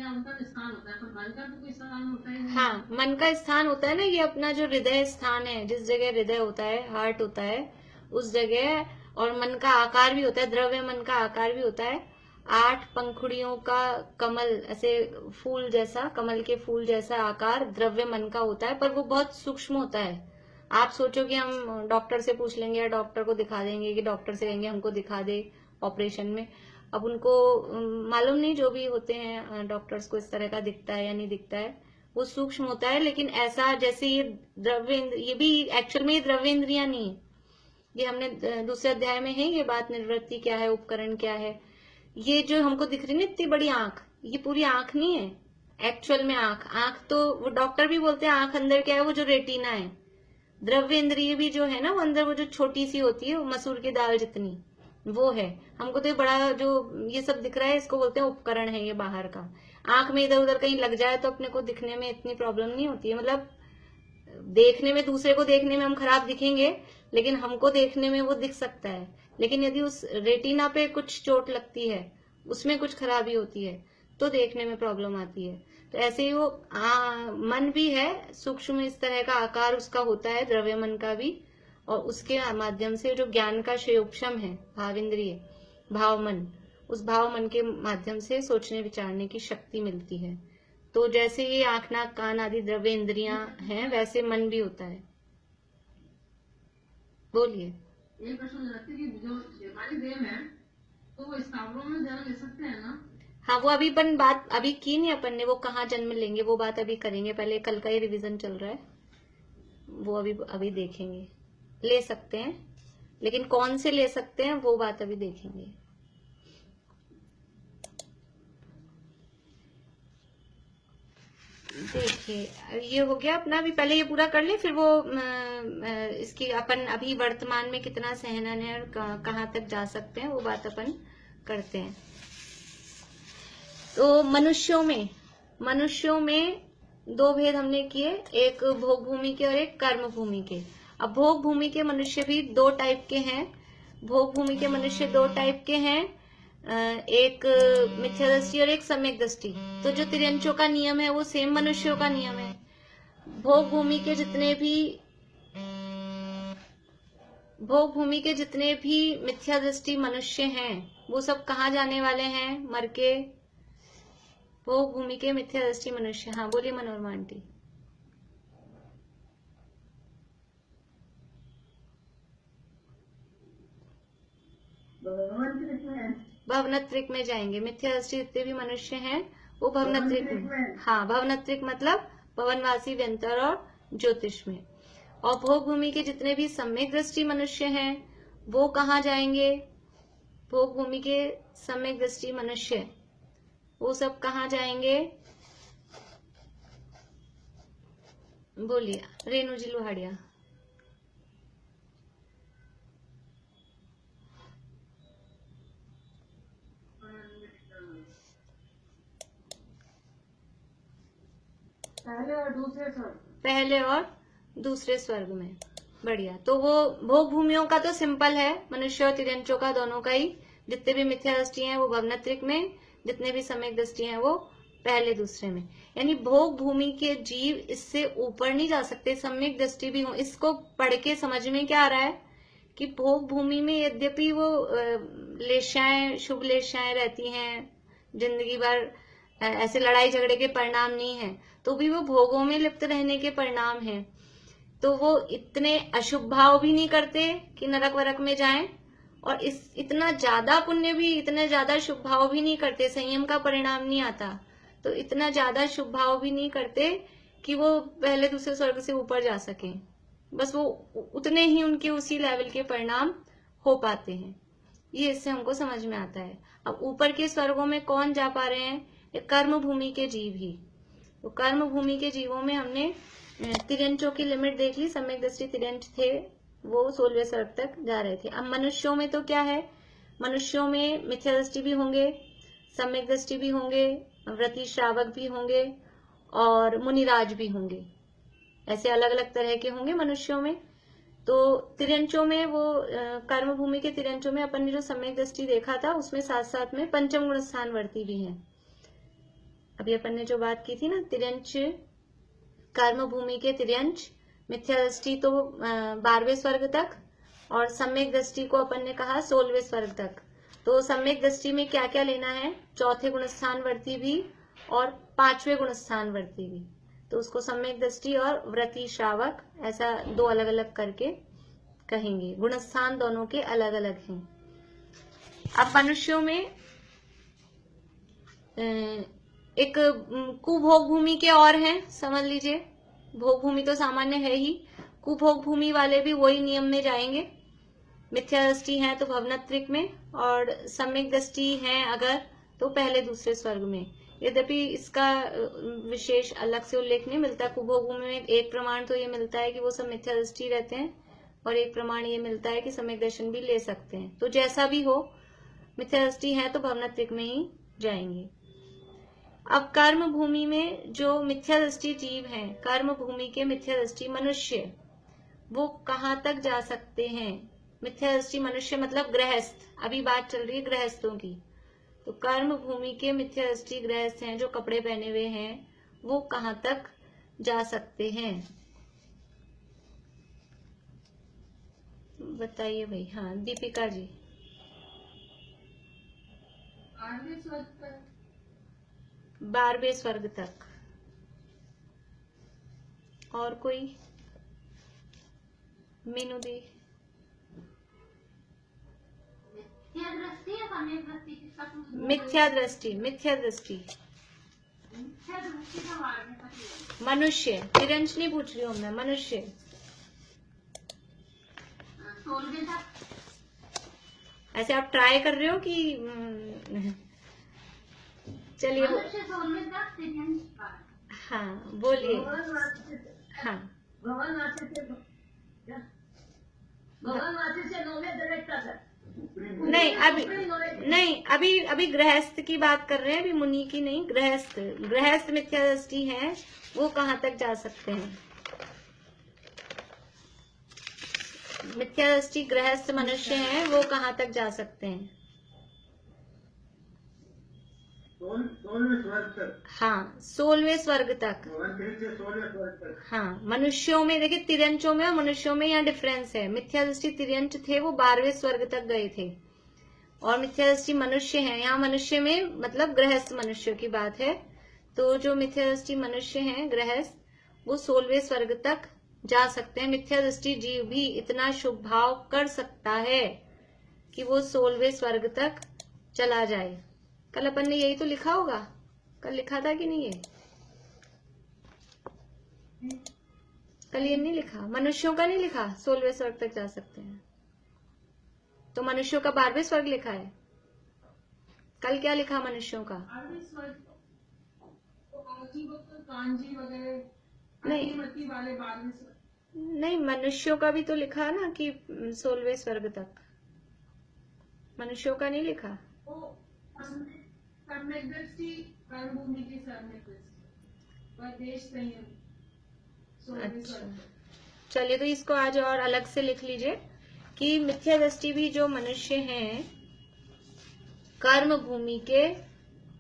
उनका स्थान होता है, पर मन का तो कोई स्थान होता है? हाँ, मन का स्थान होता है ना, ये अपना जो हृदय स्थान है, जिस जगह हृदय होता है, हार्ट होता है, उस जगह। और मन का आकार भी होता है, द्रव्य मन का आकार भी होता है। 8 पंखुड़ियों का कमल, ऐसे फूल जैसा, कमल के फूल जैसा आकार द्रव्य मन का होता है, पर वो बहुत सूक्ष्म होता है। आप सोचो कि हम डॉक्टर से पूछ लेंगे या डॉक्टर को दिखा देंगे, कि डॉक्टर से कहेंगे हमको दिखा दे ऑपरेशन में। अब उनको मालूम नहीं, जो भी होते हैं डॉक्टर्स को, इस तरह का दिखता है या नहीं दिखता है, वो सूक्ष्म होता है। लेकिन ऐसा जैसे ये द्रव्य, ये भी एक्चुअल में द्रव्य इंद्रियां नहीं है। ये हमने दूसरे अध्याय में है ये बात, निर्वृत्ति क्या है, उपकरण क्या है। ये जो हमको दिख रही है ना इतनी बड़ी आंख, ये पूरी आंख नहीं है एक्चुअल में। आंख तो वो डॉक्टर भी बोलते हैं आंख अंदर क्या है, वो जो रेटिना है। द्रव्य इंद्रिय भी जो है ना, वो अंदर वो जो छोटी सी होती है, वो मसूर की दाल जितनी, वो है। हमको तो ये बड़ा जो ये सब दिख रहा है, इसको बोलते हैं उपकरण है, ये बाहर का। आंख में इधर उधर कहीं लग जाए तो अपने को दिखने में इतनी प्रॉब्लम नहीं होती है। मतलब देखने में, दूसरे को देखने में हम खराब दिखेंगे, लेकिन हमको देखने में वो दिख सकता है। लेकिन यदि उस रेटिना पे कुछ चोट लगती है, उसमें कुछ खराबी होती है, तो देखने में प्रॉब्लम आती है। तो ऐसे ही वो मन भी है सूक्ष्म, इस तरह का आकार उसका होता है, द्रव्य मन का भी। और उसके माध्यम से जो ज्ञान का क्षयोक्षम है, भाव इंद्रिय, भाव मन, उस भाव मन के माध्यम से सोचने विचारने की शक्ति मिलती है। तो जैसे ये आंख नाक कान आदि द्रव्य इंद्रियां हैं, वैसे मन भी होता है। बोलिए। ये प्रश्न लगता है कि जो हमारी देह है तो वो स्थावरों में जन्म ले सकते हैं ना? हाँ, वो अभी अपन बात अभी की नहीं अपन ने, वो कहाँ जन्म लेंगे वो बात अभी करेंगे। पहले कल का ही रिवीजन चल रहा है, वो अभी देखेंगे। ले सकते हैं, लेकिन कौन से ले सकते हैं वो बात अभी देखेंगे। देखिए देखिए ये हो गया अपना, अभी पहले ये पूरा कर ले, फिर वो इसकी अपन अभी वर्तमान में कितना सहनन है और कहाँ तक जा सकते हैं वो बात अपन करते हैं। तो मनुष्यों में दो भेद हमने किए, एक भोग भूमि के और एक कर्म भूमि के। अब भोग भूमि के मनुष्य भी दो टाइप के हैं। भोग भूमि के मनुष्य दो टाइप के हैं, एक मिथ्या दृष्टि और एक सम्यक दृष्टि। तो जो तिर्यंचों का नियम है वो सेम मनुष्यों का नियम है। भोग भूमि के जितने भी मिथ्या दृष्टि मनुष्य हैं वो सब कहाँ जाने वाले हैं? मर के। भोग भूमि के मिथ्या दृष्टि मनुष्य, हाँ बोलिए मनोरमा आंटी। भवनत्रिक में जाएंगे। मिथ्या दृष्टि जितने भी मनुष्य हैं वो भवनत्रिक में, हाँ भवनत्रिक मतलब भवनवासी, व्यंतर और ज्योतिष में। और भोग भूमि के जितने भी सम्यक दृष्टि मनुष्य हैं वो कहाँ जाएंगे? भोग भूमि के सम्यक दृष्टि मनुष्य वो सब कहाँ जाएंगे? बोलिए रेणु जी लोहाड़िया। पहले और दूसरे स्वर्ग में। बढ़िया। तो वो भोग भूमियों का तो सिंपल है, मनुष्य और तिर्यंचों का दोनों का ही। जितने भी मिथ्या दृष्टि हैं वो भवनत्रिक में, जितने भी सम्यक दृष्टि हैं वो पहले दूसरे में। यानी भोग भूमि के जीव इससे ऊपर नहीं जा सकते, सम्यक दृष्टि भी हो। इसको पढ़ के समझ में क्या आ रहा है कि भोग भूमि में यद्यपि वो लेशाएं, शुभ लेशाएं रहती हैं, जिंदगी भर ऐसे लड़ाई झगड़े के परिणाम नहीं है, तो भी वो भोगों में लिप्त रहने के परिणाम हैं। तो वो इतने अशुभ भाव भी नहीं करते कि नरक वरक में जाएं, और इतना ज्यादा पुण्य भी, इतने ज्यादा शुभ भाव भी नहीं करते, संयम का परिणाम नहीं आता, तो इतना ज्यादा शुभ भाव भी नहीं करते कि वो पहले दूसरे स्वर्ग से ऊपर जा सके। बस वो उतने ही उनके उसी लेवल के परिणाम हो पाते हैं। ये इससे हमको समझ में आता है। अब ऊपर के स्वर्गों में कौन जा पा रहे हैं? ये कर्म भूमि के जीव ही। तो कर्म भूमि के जीवों में हमने तिर्यंचों की लिमिट देख ली। सम्यक दृष्टि तिर्यंच थे वो 16वें स्वर्ग तक जा रहे थे। अब मनुष्यों में तो क्या है? मनुष्यों में मिथ्या दृष्टि भी होंगे, सम्यक दृष्टि भी होंगे, व्रती श्रावक भी होंगे और मुनिराज भी होंगे। ऐसे अलग अलग तरह के होंगे मनुष्यों में। तो तिर्यंचों में वो कर्म भूमि के तिर्यंचों में अपन ने जो सम्यक दृष्टि देखा था उसमें साथ साथ में पंचम गुण स्थान वर्ती भी हैं। अभी अपन ने जो बात की थी ना, तिर्यंच, कर्म भूमि के तिर्यंच, मिथ्या दृष्टि तो 12वें स्वर्ग तक, और सम्यक दृष्टि को अपन ने कहा 16वें स्वर्ग तक। तो सम्यक दृष्टि में क्या क्या लेना है? चौथे गुणस्थान वर्ती भी और 5वें गुणस्थान वर्ती भी। तो उसको सम्यक दृष्टि और व्रती श्रावक ऐसा दो अलग अलग करके कहेंगे। गुणस्थान दोनों के अलग अलग हैं। अब मनुष्यों में एक कुभोग भूमि के और हैं, समझ लीजिए। भोग भूमि तो सामान्य है ही, कुभोग भूमि वाले भी वही नियम में जाएंगे। मिथ्या दृष्टि है तो भवनत्रिक में, और सम्यक दृष्टि है अगर तो पहले दूसरे स्वर्ग में। यद्यपि इसका विशेष अलग से उल्लेख नहीं मिलता। कुभोग भूमि में एक प्रमाण तो ये मिलता है कि वो सब मिथ्या दृष्टि रहते हैं, और एक प्रमाण ये मिलता है कि सम्यक दर्शन भी ले सकते हैं। तो जैसा भी हो, मिथ्या दृष्टि है तो भवनत्रिक में ही जाएंगे। अब कर्म भूमि में जो मिथ्या दृष्टि जीव हैं, कर्म भूमि के मिथ्या दृष्टि मनुष्य, वो कहाँ तक जा सकते हैं? मिथ्या दृष्टि मनुष्य मतलब गृहस्थ, अभी बात चल रही है गृहस्थों की। तो कर्म भूमि के मिथ्या दृष्टि गृहस्थ हैं जो कपड़े पहने हुए हैं, वो कहाँ तक जा सकते हैं? बताइए भाई। हाँ दीपिका जी। 12वें स्वर्ग तक। और कोई? मीनू दी। मिथ्या दृष्टि, मिथ्या दृष्टि मनुष्य, तिरंश नहीं पूछ रही हूँ मैं, मनुष्य। ऐसे आप ट्राई कर रहे हो कि चलिए हाँ बोलिए। भवन वासी से हाँ भवन वासी से क्या? भवन वासी से नौवे डायरेक्टर है। नहीं अभी नहीं अभी अभी गृहस्थ की बात कर रहे हैं, अभी मुनि की नहीं। गृहस्थ गृहस्थ मिथ्या दृष्टि है, वो कहाँ तक जा सकते हैं? मिथ्या दृष्टि गृहस्थ मनुष्य हैं, वो कहाँ तक जा सकते हैं? 16वें स्वर्ग तक। हाँ 16वें स्वर्ग तक। भगवान कृष्ण से 16वें स्वर्ग तक। हाँ मनुष्यों में देखिए, तिर्यंचों में और मनुष्यों में यहाँ डिफरेंस है। मिथ्या दृष्टि तिर्यंच थे, वो 12वें स्वर्ग तक गए थे, और मिथ्या दृष्टि मनुष्य हैं। यहाँ मनुष्य में मतलब गृहस्थ मनुष्यों की बात है। तो जो मिथ्या दृष्टि मनुष्य हैं गृहस्थ, वो 16वें स्वर्ग तक जा सकते हैं। मिथ्या दृष्टि जीव भी इतना शुभ भाव कर सकता है कि वो 16वें स्वर्ग तक चला जाए। कल अपन ने यही तो लिखा होगा, कल लिखा था कि नहीं? ये कल ये नहीं लिखा, मनुष्यों का नहीं लिखा 16वें स्वर्ग तक जा सकते हैं। तो मनुष्यों का 12वें स्वर्ग लिखा है। कल क्या लिखा मनुष्यों का? 12वें स्वर्ग तो कांजी वगैरह नहीं मती वाले 12वें स्वर्ग। नहीं, मनुष्यों का भी तो लिखा है ना कि 16वें स्वर्ग तक। मनुष्यों का नहीं लिखा। वो सम्यक दृष्टि कर्म भूमि की सम्यक दृष्टि पर देश संयम 16वें अच्छा स्वर्ग तक। चलिए, तो इसको आज और अलग से लिख लीजिए कि मिथ्या दृष्टि भी जो मनुष्य हैं, कर्म भूमि के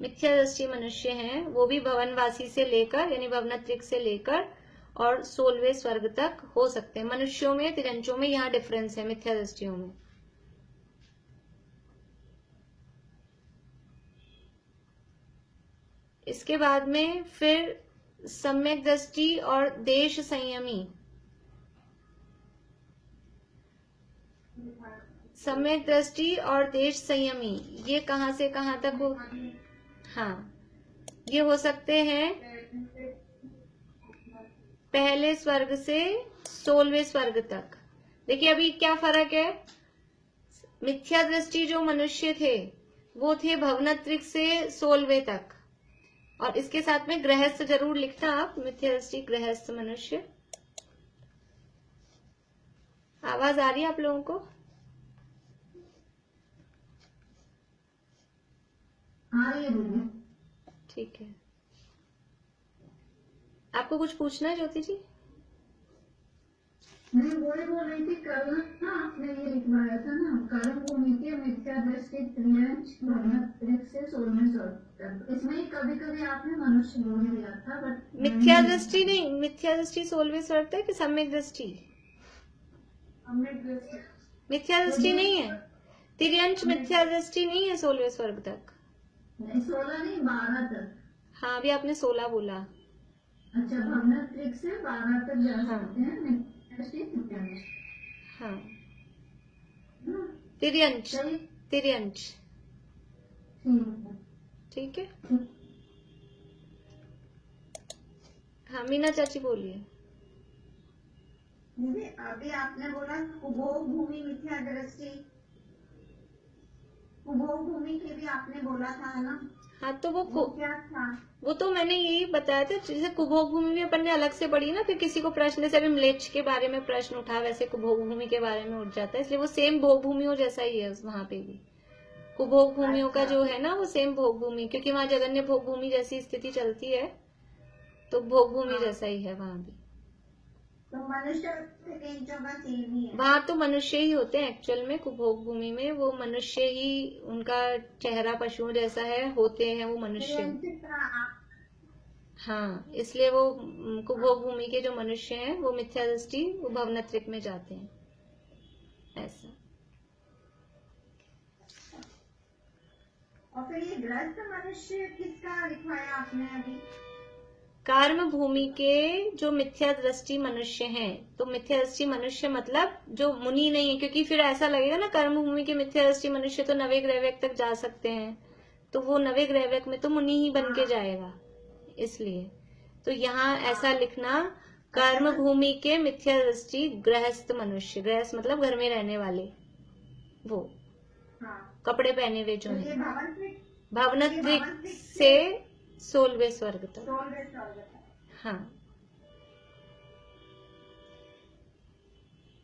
मिथ्या दृष्टि मनुष्य हैं, वो भी भवनवासी से लेकर यानी भवनत्रिक से लेकर और 16वें स्वर्ग तक हो सकते हैं। मनुष्यों में तिरंचों में यहाँ डिफरेंस है मिथ्या दृष्टियों में। इसके बाद में फिर सम्यक दृष्टि और देश संयमी। सम्यक दृष्टि और देश संयमी ये कहाँ से कहाँ तक हो? हाँ ये हो सकते हैं पहले स्वर्ग से 16वें स्वर्ग तक। देखिए अभी क्या फर्क है, मिथ्या दृष्टि जो मनुष्य थे वो थे भवनत्रिक से 16वें तक, और इसके साथ में गृहस्थ जरूर लिखना आप, मिथ्या दृष्टि गृहस्थ मनुष्य। आवाज आ रही है आप लोगों को? ठीक है। आपको कुछ पूछना है ज्योति जी? मैं वही बोल रही थी, कल ना आपने ये लिखवाया था ना, कर्म भूमि के मिथ्या दृष्टि त्रियंच भवनत्रिक से 16वें स्वर्ग तक। इसमें कभी कभी आपने मनुष्य बोल दिया था, बट मिथ्या दृष्टि नहीं, मिथ्या दृष्टि 16वें स्वर्ग तक कि सम्यक दृष्टि? मिथ्या दृष्टि नहीं है, तिर्यंच मिथ्या दृष्टि नहीं है 16वें स्वर्ग तक। 16 नहीं 12 तक। हाँ अभी आपने 16 बोला। अच्छा, भवनत्रिक से 12 तक जा सकते हैं मिथ्या दृष्टि त्रियंच। हाँ तिर्यंच, सही। तिर्यंच ठीक है। हाँ मीना चाची बोलिए। दीदी अभी आपने बोला कुभोग भूमि मिथ्या दृष्टि, कुभोग भूमि के भी आपने बोला था ना? हाँ तो वो क्या था? वो तो मैंने यही बताया था, जैसे कुभोग भूमि भी अपन ने अलग से पढ़ी ना, फिर किसी को प्रश्न, जैसे अभी म्लेच्छ के बारे में प्रश्न उठा वैसे कुभोग भूमि के बारे में उठ जाता है, इसलिए वो सेम भोग भूमियों जैसा ही है वहां पे भी। कुभोग भूमियों का जो है ना वो सेम भोग भूमि, क्योंकि वहां जगन्य भोग भूमि जैसी स्थिति चलती है, तो भोग भूमि जैसा ही है वहां भी। तो मनुष्य का सेम ही है। वहां तो मनुष्य ही होते हैं एक्चुअल में, कुभोग भूमि में वो मनुष्य ही, उनका चेहरा पशुओं जैसा है, होते हैं वो मनुष्य। हाँ इसलिए वो कुभोग भूमि के जो मनुष्य हैं वो मिथ्या दृष्टि वो भवनत्रिक में जाते हैं, ऐसा। और फिर ये ग्रस्त मनुष्य किसका लिखवाया आपने अभी? कर्म भूमि के जो मिथ्या दृष्टि मनुष्य हैं, तो मिथ्या दृष्टि मनुष्य मतलब जो मुनि नहीं है, क्योंकि फिर ऐसा लगेगा ना कर्म भूमि के मिथ्या दृष्टि मनुष्य तो नवे ग्रहवेक तक जा सकते हैं, तो वो नवे ग्रहवेक में तो मुनि ही बन के जाएगा, इसलिए। तो यहाँ ऐसा लिखना, कर्म भूमि के मिथ्या दृष्टि गृहस्थ मनुष्य, गृहस्थ मतलब घर में रहने वाले, वो कपड़े पहने हुए जो है, भवनत्रिक से 16वें स्वर्ग तक, हाँ,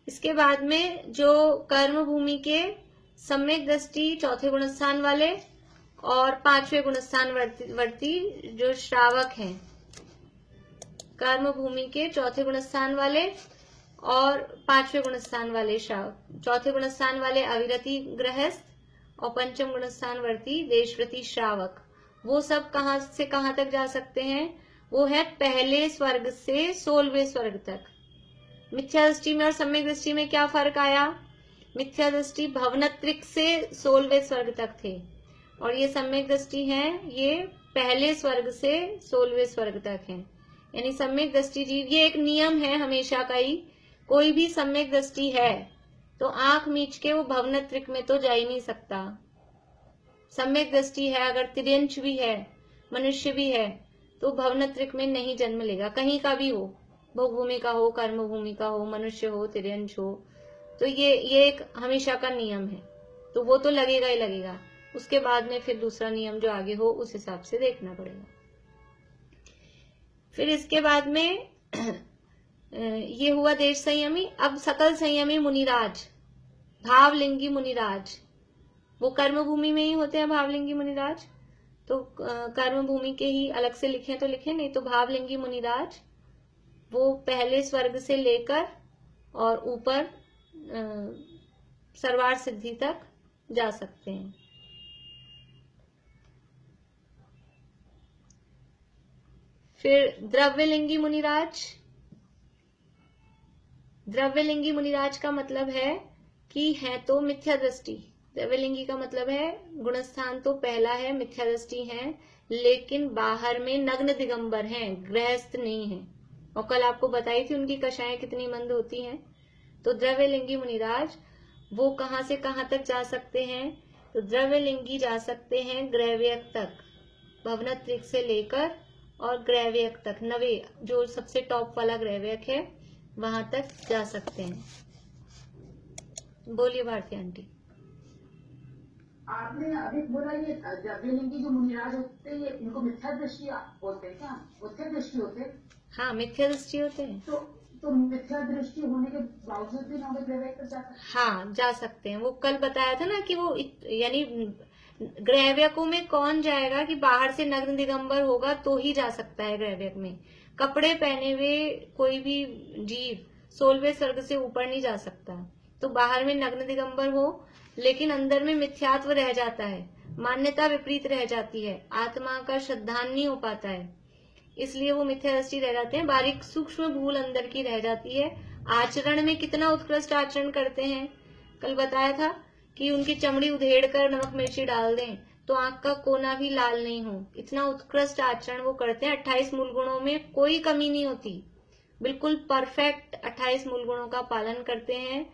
इसके बाद में जो कर्म भूमि के सम्यक दृष्टि चौथे गुणस्थान वाले और पांचवें गुणस्थान वर्ती जो श्रावक हैं, कर्म भूमि के चौथे गुणस्थान वाले और पांचवें गुणस्थान वाले श्रावक, चौथे गुणस्थान वाले अविरति गृहस्थ और पंचम गुणस्थान वर्ती देशव्रती श्रावक, वो सब कहां से कहां तक जा सकते हैं? वो है पहले स्वर्ग से 16वें स्वर्ग तक। मिथ्या दृष्टि में और सम्यक दृष्टि में क्या फर्क आया? मिथ्या दृष्टि भवनत्रिक से 16वें स्वर्ग तक थे और ये सम्यक दृष्टि है, ये पहले स्वर्ग से 16वें स्वर्ग तक है। यानी सम्यक दृष्टि जीव, ये एक नियम है हमेशा का ही, कोई भी सम्यक दृष्टि है तो आंख मीच के वो भवनत्रिक में तो जा ही नहीं सकता। सम्यक दृष्टि है अगर तिर्यंश भी है, मनुष्य भी है, तो भवनत्रिक में नहीं जन्म लेगा, कहीं का भी हो, भोगभूमि का हो, कर्म भूमि का हो, मनुष्य हो, तिर्यंश हो। तो ये एक हमेशा का नियम है, तो वो तो लगेगा ही लगेगा। उसके बाद में फिर दूसरा नियम जो आगे हो उस हिसाब से देखना पड़ेगा। फिर इसके बाद में ये हुआ देश संयमी। अब सकल संयमी मुनिराज, भावलिंगी मुनिराज, वो कर्म भूमि में ही होते हैं भावलिंगी मुनिराज, तो कर्म भूमि के ही अलग से लिखे तो लिखे, नहीं तो भावलिंगी मुनिराज वो पहले स्वर्ग से लेकर और ऊपर सर्वार्थ सिद्धि तक जा सकते हैं। फिर द्रव्यलिंगी मुनिराज, द्रव्यलिंगी मुनिराज का मतलब है कि है तो मिथ्या दृष्टि, द्रव्यलिंगी का मतलब है गुणस्थान तो पहला है, मिथ्या दृष्टि है, लेकिन बाहर में नग्न दिगंबर हैं, गृहस्थ नहीं है। और कल आपको बताई थी उनकी कषाएं कितनी मंद होती हैं। तो द्रव्यलिंगी मुनिराज वो कहां से कहां तक जा सकते हैं? तो द्रव्यलिंगी जा सकते हैं ग्रैव्यक तक, भवनत्रिक से लेकर और ग्रैव्यक तक, नवे जो सबसे टॉप वाला ग्रैव्यक है वहां तक जा सकते हैं। बोलिए भारती आंटी। आपने अभी बोला ये द्रव्यलिंगी जो मुनिराज होते हैं, ये इनको मिथ्या दृष्टि बोलते हैं क्या? मिथ्या दृष्टि होते हैं? हाँ, मिथ्या दृष्टि होते हैं। तो मिथ्या दृष्टि होने के बावजूद भी नौवे ग्रैव्यक तक जा सकते हैं? हाँ, जा सकते हैं। वो कल बताया था ना कि वो यानी ग्रैव्यकों में कौन जाएगा कि बाहर से नग्न दिगंबर होगा तो ही जा सकता है ग्रैव्यक में। कपड़े पहने हुए कोई भी जीव 16वें स्वर्ग से ऊपर नहीं जा सकता। तो बाहर में नग्न दिगंबर हो लेकिन अंदर में मिथ्यात्व रह जाता है, मान्यता विपरीत रह जाती है, आत्मा का श्रद्धान नहीं हो पाता है, इसलिए वो मिथ्या दृष्टि रह जाते हैं, बारीक सूक्ष्म भूल अंदर की रह जाती है। आचरण में कितना उत्कृष्ट आचरण करते हैं, कल बताया था कि उनकी चमड़ी उधेड़ कर नमक मिर्ची डाल दें तो आंख का कोना भी लाल नहीं हो, इतना उत्कृष्ट आचरण वो करते हैं। 28 मूल गुणों में कोई कमी नहीं होती, बिल्कुल परफेक्ट 28 मूल गुणों का पालन करते हैं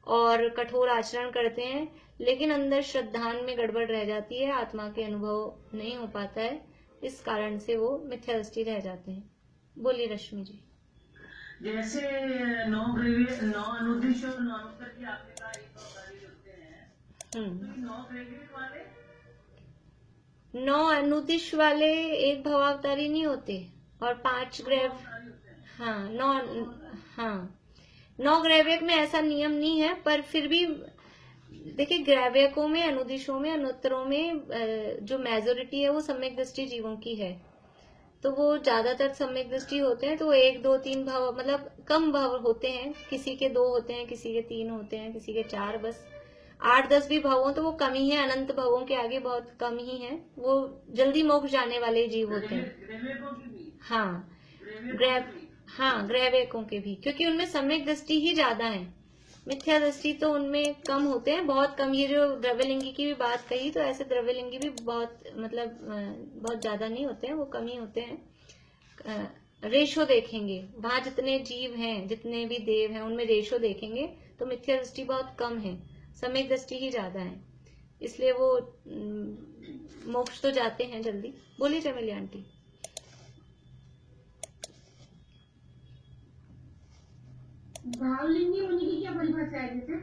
और कठोर आचरण करते हैं, लेकिन अंदर श्रद्धान में गड़बड़ रह जाती है, आत्मा के अनुभव नहीं हो पाता है, इस कारण से वो मिथ्या दृष्टि रह जाते हैं। बोलिए रश्मि जी। जैसे 9 अनुदिश और 9 अनुत्तर की आपने कहा एक अवतारी होते हैं, तो 9 ग्रेवियट वाले 9 अनुदिश वाले एक भवावतारी नहीं होते और 5 ग्रैव, हाँ 9 ग्रैव्यक में ऐसा नियम नहीं है, पर फिर भी देखिए ग्रैव्यकों में, अनुदिशों में, अनुत्तरों में जो मेजोरिटी है वो सम्यक दृष्टि जीवों की है, तो वो ज्यादातर सम्यक दृष्टि होते हैं। तो 1, 2, 3 भाव मतलब कम भाव होते हैं, किसी के 2 होते हैं, किसी के 3 होते हैं, किसी के 4, बस 8, 10 भी भाव हो तो वो कम ही है, अनंत भावों के आगे बहुत कम ही है, वो जल्दी मोक्ष जाने वाले जीव होते हैं। हाँ ग्रैव्यकों के भी, क्योंकि उनमें सम्यक दृष्टि ही ज्यादा है, मिथ्या दृष्टि तो उनमें कम होते हैं, बहुत कम। ये जो द्रव्यलिंगी की भी बात कही तो ऐसे द्रव्यलिंगी भी बहुत मतलब बहुत ज्यादा नहीं होते हैं, वो कम ही होते हैं। रेशो देखेंगे वहां जितने जीव हैं, जितने भी देव हैं, उनमें रेशो देखेंगे तो मिथ्या दृष्टि बहुत कम है, सम्यक दृष्टि ही ज्यादा है, इसलिए वो मोक्ष तो जाते हैं जल्दी। बोलिए चमेली आंटी। भावलिंगी मुनि की क्या परिभाषा है? जैसे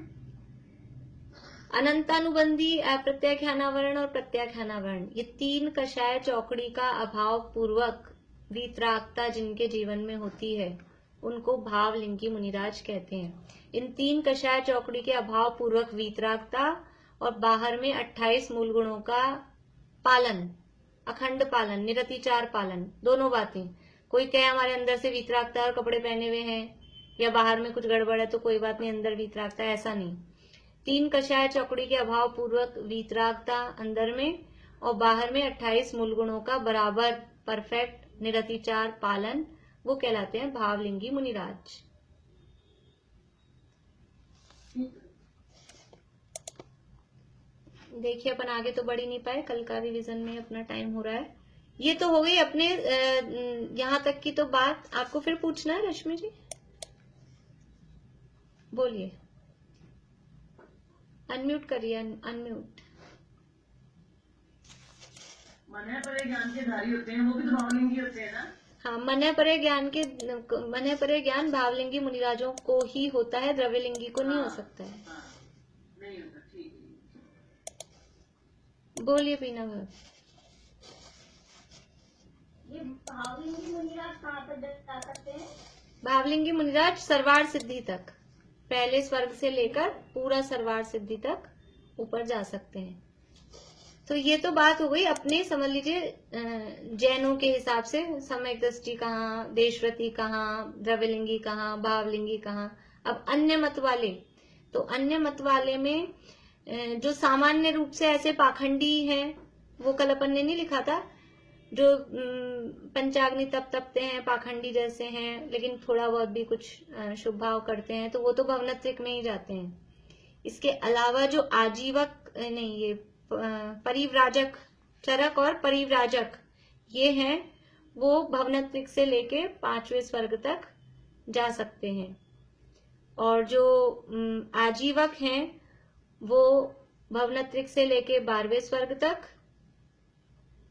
अनंतानुबंधी, अप्रत्याख्यानावरण और प्रत्याख्यानावरण, ये 3 कषाय चौकड़ी का अभाव पूर्वक वीतरागता जिनके जीवन में होती है उनको भावलिंगी मुनिराज कहते हैं। इन 3 कषाय चौकड़ी के अभाव पूर्वक वीतरागता और बाहर में 28 मूल गुणों का पालन, अखंड पालन, निरतिचार पालन, दोनों बातें। कोई कहे हमारे अंदर से वीतरागता और कपड़े पहने हुए हैं या बाहर में कुछ गड़बड़ है तो कोई बात नहीं, अंदर वीतरागता, ऐसा नहीं। 3 कषाय चौकड़ी के अभाव पूर्वक वीतरागता अंदर में और बाहर में 28 मूल गुणों का बराबर परफेक्ट निरतिचार पालन, वो कहलाते हैं भावलिंगी मुनिराज। देखिए अपन आगे तो बढ़ ही नहीं पाए, कल का रिवीजन में अपना टाइम हो रहा है। ये तो हो गई अपने यहाँ तक की तो बात। आपको फिर पूछना है रश्मि जी? बोलिए, अनम्यूट करिए, अनम्यूट। मन परे ज्ञान के धारी होते हैं, वो भी तो भावलिंगी होते हैं ना? हाँ, मन परे ज्ञान भावलिंगी मुनिराजों को ही होता है, द्रव्यलिंगी को नहीं हो सकता है। नहीं होता, ठीक है। बोलिए पीना भर। ये भावलिंगी मुनिराज कहाँ पर जा सकते हैं? भावलिंगी मुनिराज सर्वार सिद्धि तक, पहले स्वर्ग से लेकर पूरा सर्वार सिद्धि तक ऊपर जा सकते हैं। तो ये तो बात हो गई अपने, समझ लीजिए जैनों के हिसाब से सम्यक दृष्टि कहाँ, देशव्रती कहाँ, द्रव्यलिंगी कहाँ, भावलिंगी कहाँ। अब अन्य मत वाले, तो अन्य मत वाले में जो सामान्य रूप से ऐसे पाखंडी हैं, वो कल अपन ने नहीं लिखा था, जो पंचाग्नि तपते हैं, पाखंडी जैसे हैं, लेकिन थोड़ा बहुत भी कुछ शुभ भाव करते हैं, तो वो तो भवनत्रिक में ही जाते हैं। इसके अलावा जो आजीवक नहीं, ये परिव्राजक, चरक और परिव्राजक ये हैं, वो भवनत्रिक से लेके 5वें स्वर्ग तक जा सकते हैं। और जो आजीवक हैं वो भवनत्रिक से लेके 12वें स्वर्ग तक।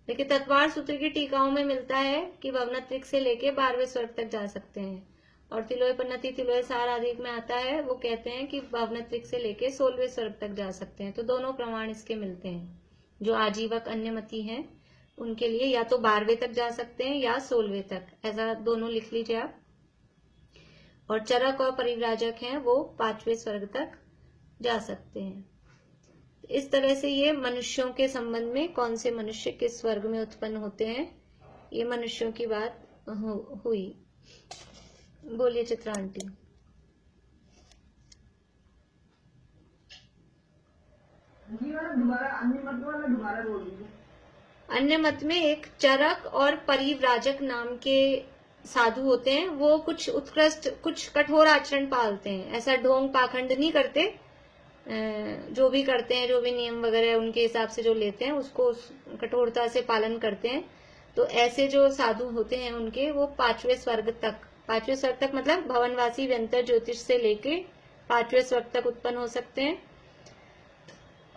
देखिए तत्वार सूत्र की टीकाओं में मिलता है कि भवनत्रिक से लेके 12वें स्वर्ग तक जा सकते हैं। और तिलोय पन्नति तिलोय सार आदि में आता है, वो कहते हैं कि भवनत्रिक से लेके 16वें स्वर्ग तक जा सकते हैं। तो दोनों प्रमाण इसके मिलते हैं। जो आजीवक अन्यमति हैं उनके लिए या तो 12वें तक जा सकते हैं या 16वें तक, ऐसा दोनों लिख लीजिए आप। और चरक और परिव्राजक हैं वो 5वें स्वर्ग तक जा सकते हैं। इस तरह से ये मनुष्यों के संबंध में कौन से मनुष्य किस स्वर्ग में उत्पन्न होते हैं, ये मनुष्यों की बात हुई। बोलिए चित्रा आंटी। दोबारा अन्य मत वाला दोबारा बोल दीजिए। अन्य मत में एक चरक और परिव्राजक नाम के साधु होते हैं। वो कुछ उत्कृष्ट, कुछ कठोर आचरण पालते हैं, ऐसा ढोंग पाखंड नहीं करते। जो भी करते हैं, जो भी नियम वगैरह उनके हिसाब से जो लेते हैं उसको कठोरता से पालन करते हैं। तो ऐसे जो साधु होते हैं उनके वो 5वें स्वर्ग तक मतलब भवनवासी व्यंतर ज्योतिष से लेके 5वें स्वर्ग तक उत्पन्न हो सकते हैं।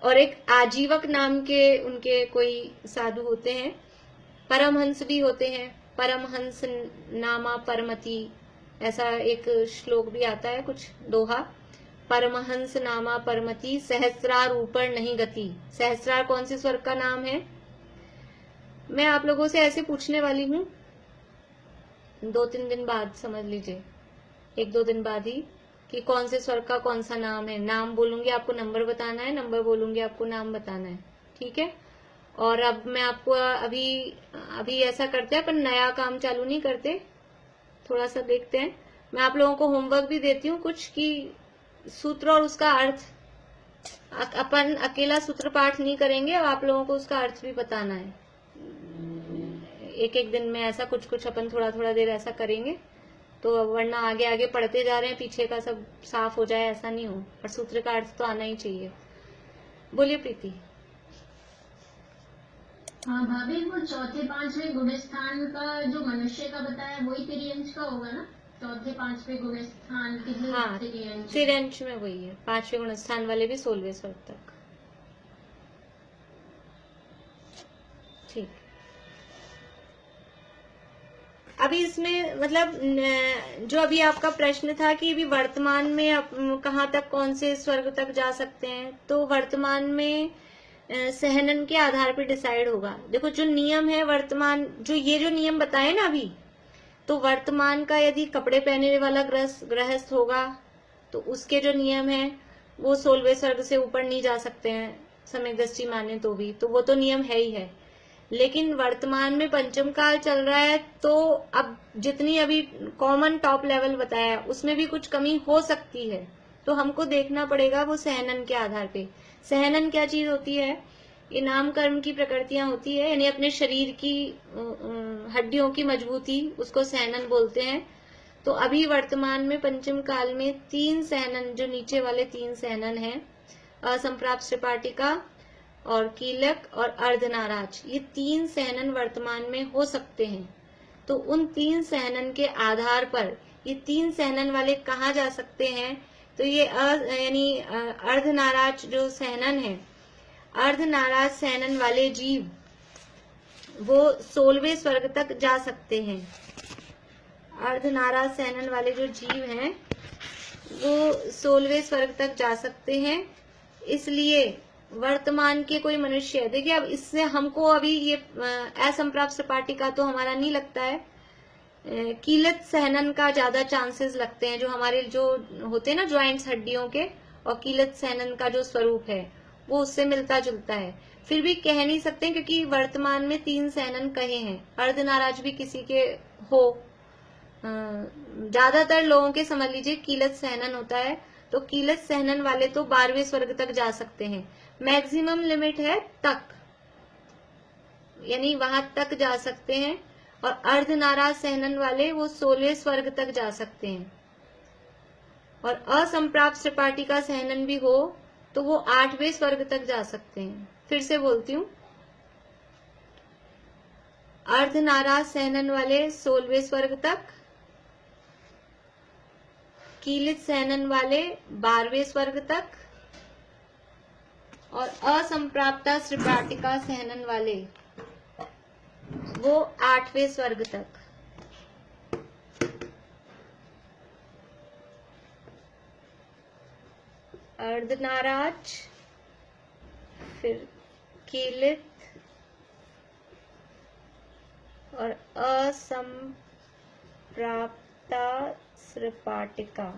और एक आजीवक नाम के उनके कोई साधु होते हैं। परमहंस भी होते हैं, परमहंस नामा परमति, ऐसा एक श्लोक भी आता है, कुछ दोहा। परमहंस नामा परमति सहस्रार ऊपर नहीं गति। सहस्रार कौन से स्वर्ग का नाम है? मैं आप लोगों से ऐसे पूछने वाली हूँ 2-3 दिन बाद, समझ लीजिए 1-2 दिन बाद ही, कि कौन से स्वर्ग का कौन सा नाम है। नाम बोलूंगी आपको नंबर बताना है, नंबर बोलूंगी आपको नाम बताना है, ठीक है। और अब मैं आपको अभी ऐसा करते हैं, अपन नया काम चालू नहीं करते, थोड़ा सा देखते हैं। मैं आप लोगों को होमवर्क भी देती हूँ कुछ, कि सूत्र और उसका अर्थ, अपन अकेला सूत्र पाठ नहीं करेंगे, और आप लोगों को उसका अर्थ भी बताना है। एक दिन में ऐसा कुछ अपन थोड़ा देर ऐसा करेंगे, तो वरना आगे आगे पढ़ते जा रहे हैं, पीछे का सब साफ हो जाए, ऐसा नहीं हो। और सूत्र का अर्थ तो आना ही चाहिए। बोलिए प्रीति। हाँ भाभी, वो 4-5वें गुणस्थान का जो मनुष्य का बताया वही तिर्यंश का होगा ना? 4-5वें गुणस्थान के हाँ, तिर्यंश में वही है। 5वें गुणस्थान वाले भी 16वें स्वर्ग तक, ठीक। अभी इसमें मतलब जो अभी आपका प्रश्न था कि अभी वर्तमान में कहाँ तक, कौन से स्वर्ग तक जा सकते हैं, तो वर्तमान में सहनन के आधार पर डिसाइड होगा। देखो जो नियम है वर्तमान, जो ये जो नियम बताए ना अभी, तो वर्तमान का यदि कपड़े पहनने वाला गृहस्थ होगा तो उसके जो नियम है वो 16वें स्वर्ग से ऊपर नहीं जा सकते हैं, सम्यक दृष्टि माने तो भी, तो वो तो नियम है ही है। लेकिन वर्तमान में पंचम काल चल रहा है, तो अब जितनी अभी कॉमन टॉप लेवल बताया उसमें भी कुछ कमी हो सकती है, तो हमको देखना पड़ेगा वो सहनन के आधार पे। सहनन क्या चीज होती है? ये नाम कर्म की प्रकृतियां होती है, यानी अपने शरीर की हड्डियों की मजबूती, उसको सहनन बोलते हैं। तो अभी वर्तमान में पंचम काल में 3 सहनन, जो नीचे वाले 3 सहनन हैं, असंप्राप्त त्रिपाटिका और कीलक और अर्धनाराज, ये 3 सहनन वर्तमान में हो सकते हैं। तो उन 3 सहनन के आधार पर ये 3 सहनन वाले कहाँ जा सकते हैं? तो ये यानी अर्धनाराज जो सहनन है, अर्धनाराज सहनन वाले जीव वो 16वें स्वर्ग तक जा सकते हैं। अर्धनाराज सहनन वाले जो जीव हैं वो 16वें स्वर्ग तक जा सकते हैं। इसलिए वर्तमान के कोई मनुष्य, देखिए अब इससे हमको अभी ये असंप्राप्त त्रिपाटिका तो हमारा नहीं लगता है, कीलत सहनन का ज्यादा चांसेस लगते हैं, जो हमारे जो होते हैं ना ज्वाइंट्स हड्डियों के, और कीलत सहनन का जो स्वरूप है वो उससे मिलता जुलता है। फिर भी कह नहीं सकते क्योंकि वर्तमान में 3 सहनन कहे हैं, अर्धनाराज भी किसी के हो, ज्यादातर लोगों के समझ लीजिए कीलत सहनन होता है, तो कीलत सहनन वाले तो 12वें स्वर्ग तक जा सकते हैं। मैक्सिमम लिमिट है तक, यानी वहां तक जा सकते हैं। और अर्धनाराज सहनन वाले वो 16वें स्वर्ग तक जा सकते हैं। और असंप्राप्त त्रिपाटिका सहनन भी हो तो वो 8वें स्वर्ग तक जा सकते हैं। फिर से बोलती हूँ, अर्धनाराज सहनन वाले 16वें स्वर्ग तक, कीलित सहनन वाले 12वें स्वर्ग तक, और असंप्राप्ता त्रिपाटिका सहनन वाले वो 8वें स्वर्ग तक। अर्धनाराज, फिर कीलित और असंप्राप्ता त्रिपाटिका,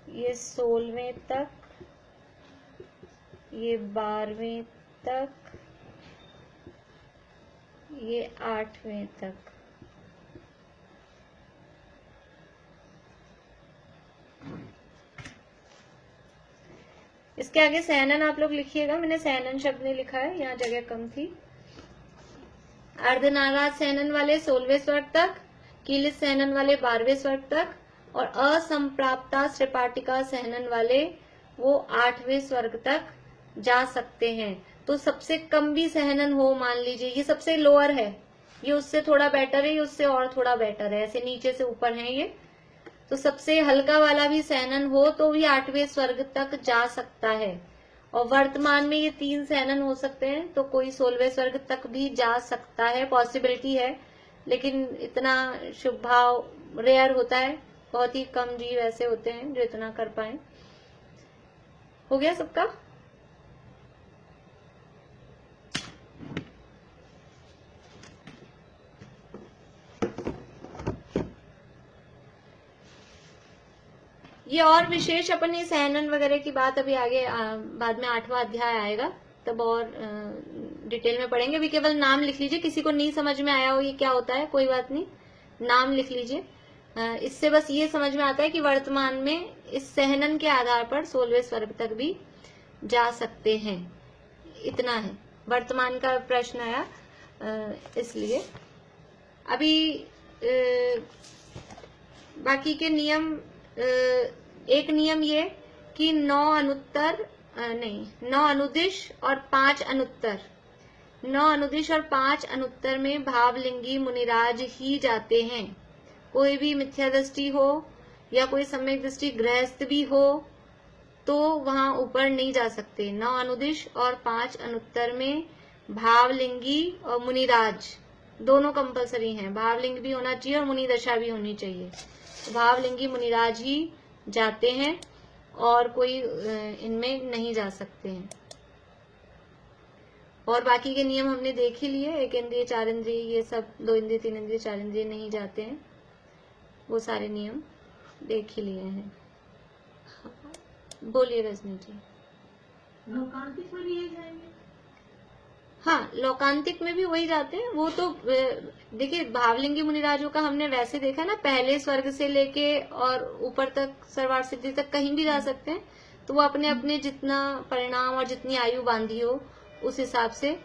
ये 16वें तक, ये 12वें तक, ये 8वें तक। इसके आगे सहनन आप लोग लिखिएगा, मैंने सहनन शब्द नहीं लिखा है, यहाँ जगह कम थी। अर्धनाराज सहनन वाले 16वें स्वर्ग तक, कीलित सहनन वाले 12वें स्वर्ग तक, और असंप्राप्ता त्रिपाटिका सहनन वाले वो 8वें स्वर्ग तक जा सकते हैं। तो सबसे कम भी सहनन हो, मान लीजिए ये सबसे लोअर है, ये उससे थोड़ा बेटर है, ये उससे और थोड़ा बेटर है, ऐसे नीचे से ऊपर है ये, तो सबसे हल्का वाला भी सहनन हो तो भी 8वें स्वर्ग तक जा सकता है। और वर्तमान में ये 3 सहनन हो सकते हैं, तो कोई 16वें स्वर्ग तक भी जा सकता है, पॉसिबिलिटी है, लेकिन इतना शुभ भाव रेयर होता है, बहुत ही कम जीव ऐसे होते हैं जो इतना कर पाए। हो गया सबका? ये और विशेष अपन ये सहनन वगैरह की बात अभी आगे बाद में 8वां अध्याय आएगा, तब और डिटेल में पढ़ेंगे। अभी केवल नाम लिख लीजिए, किसी को नहीं समझ में आया हो ये क्या होता है, कोई बात नहीं, नाम लिख लीजिए। इससे बस ये समझ में आता है कि वर्तमान में इस सहनन के आधार पर 16वें स्वर्ग तक भी जा सकते हैं, इतना है। वर्तमान का प्रश्न आया इसलिए। अभी बाकी के नियम, एक नियम ये कि 9 अनुदिश और 5 अनुत्तर, 9 अनुदिश और 5 अनुत्तर में भावलिंगी मुनिराज ही जाते हैं। कोई भी मिथ्या दृष्टि हो या कोई सम्यक दृष्टि गृहस्थ भी हो तो वहां ऊपर नहीं जा सकते। 9 अनुदिश और 5 अनुत्तर में भावलिंगी और मुनिराज दोनों कंपलसरी हैं, भावलिंग भी होना चाहिए और मुनि दशा भी होनी चाहिए। भावलिंगी मुनिराज ही जाते हैं। और कोई इनमें नहीं जा सकते हैं। और बाकी के नियम हमने देख ही लिए, 1 इंद्रिय 4 इंद्रिय ये सब, 2 इंद्रिय 3 इंद्रिय 4 इंद्रिय नहीं जाते हैं, वो सारे नियम देख ही लिए हैं। बोलिए रजनी जी। लोकांतिक में भी यही जाएंगे? हाँ, लोकांतिक में भी वही जाते हैं। वो तो देखिए भावलिंगी मुनिराजों का हमने वैसे देखा ना, पहले स्वर्ग से लेके और ऊपर तक सर्वार्थ सिद्धि तक कहीं भी जा सकते हैं। तो वो अपने अपने जितना परिणाम और जितनी आयु बांधी हो उस हिसाब से।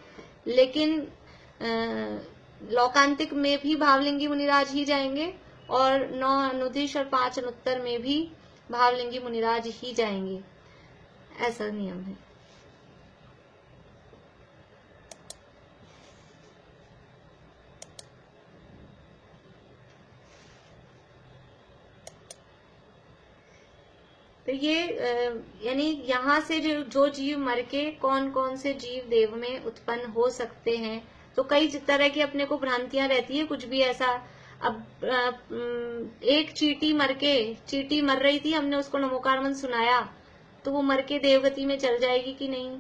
लेकिन लोकांतिक में भी भावलिंगी मुनिराज ही जाएंगे, और 9 अनुदिश और 5 अनुत्तर में भी भावलिंगी मुनिराज ही जाएंगे, ऐसा नियम है। तो ये यानी यहाँ से जो जीव मर के कौन कौन से जीव देव में उत्पन्न हो सकते हैं, तो कई तरह की अपने को भ्रांतियां रहती है, कुछ भी ऐसा। अब एक चींटी मर रही थी, हमने उसको नमोकार मंत्र सुनाया, तो वो मर के देवगति में चल जाएगी कि नहीं?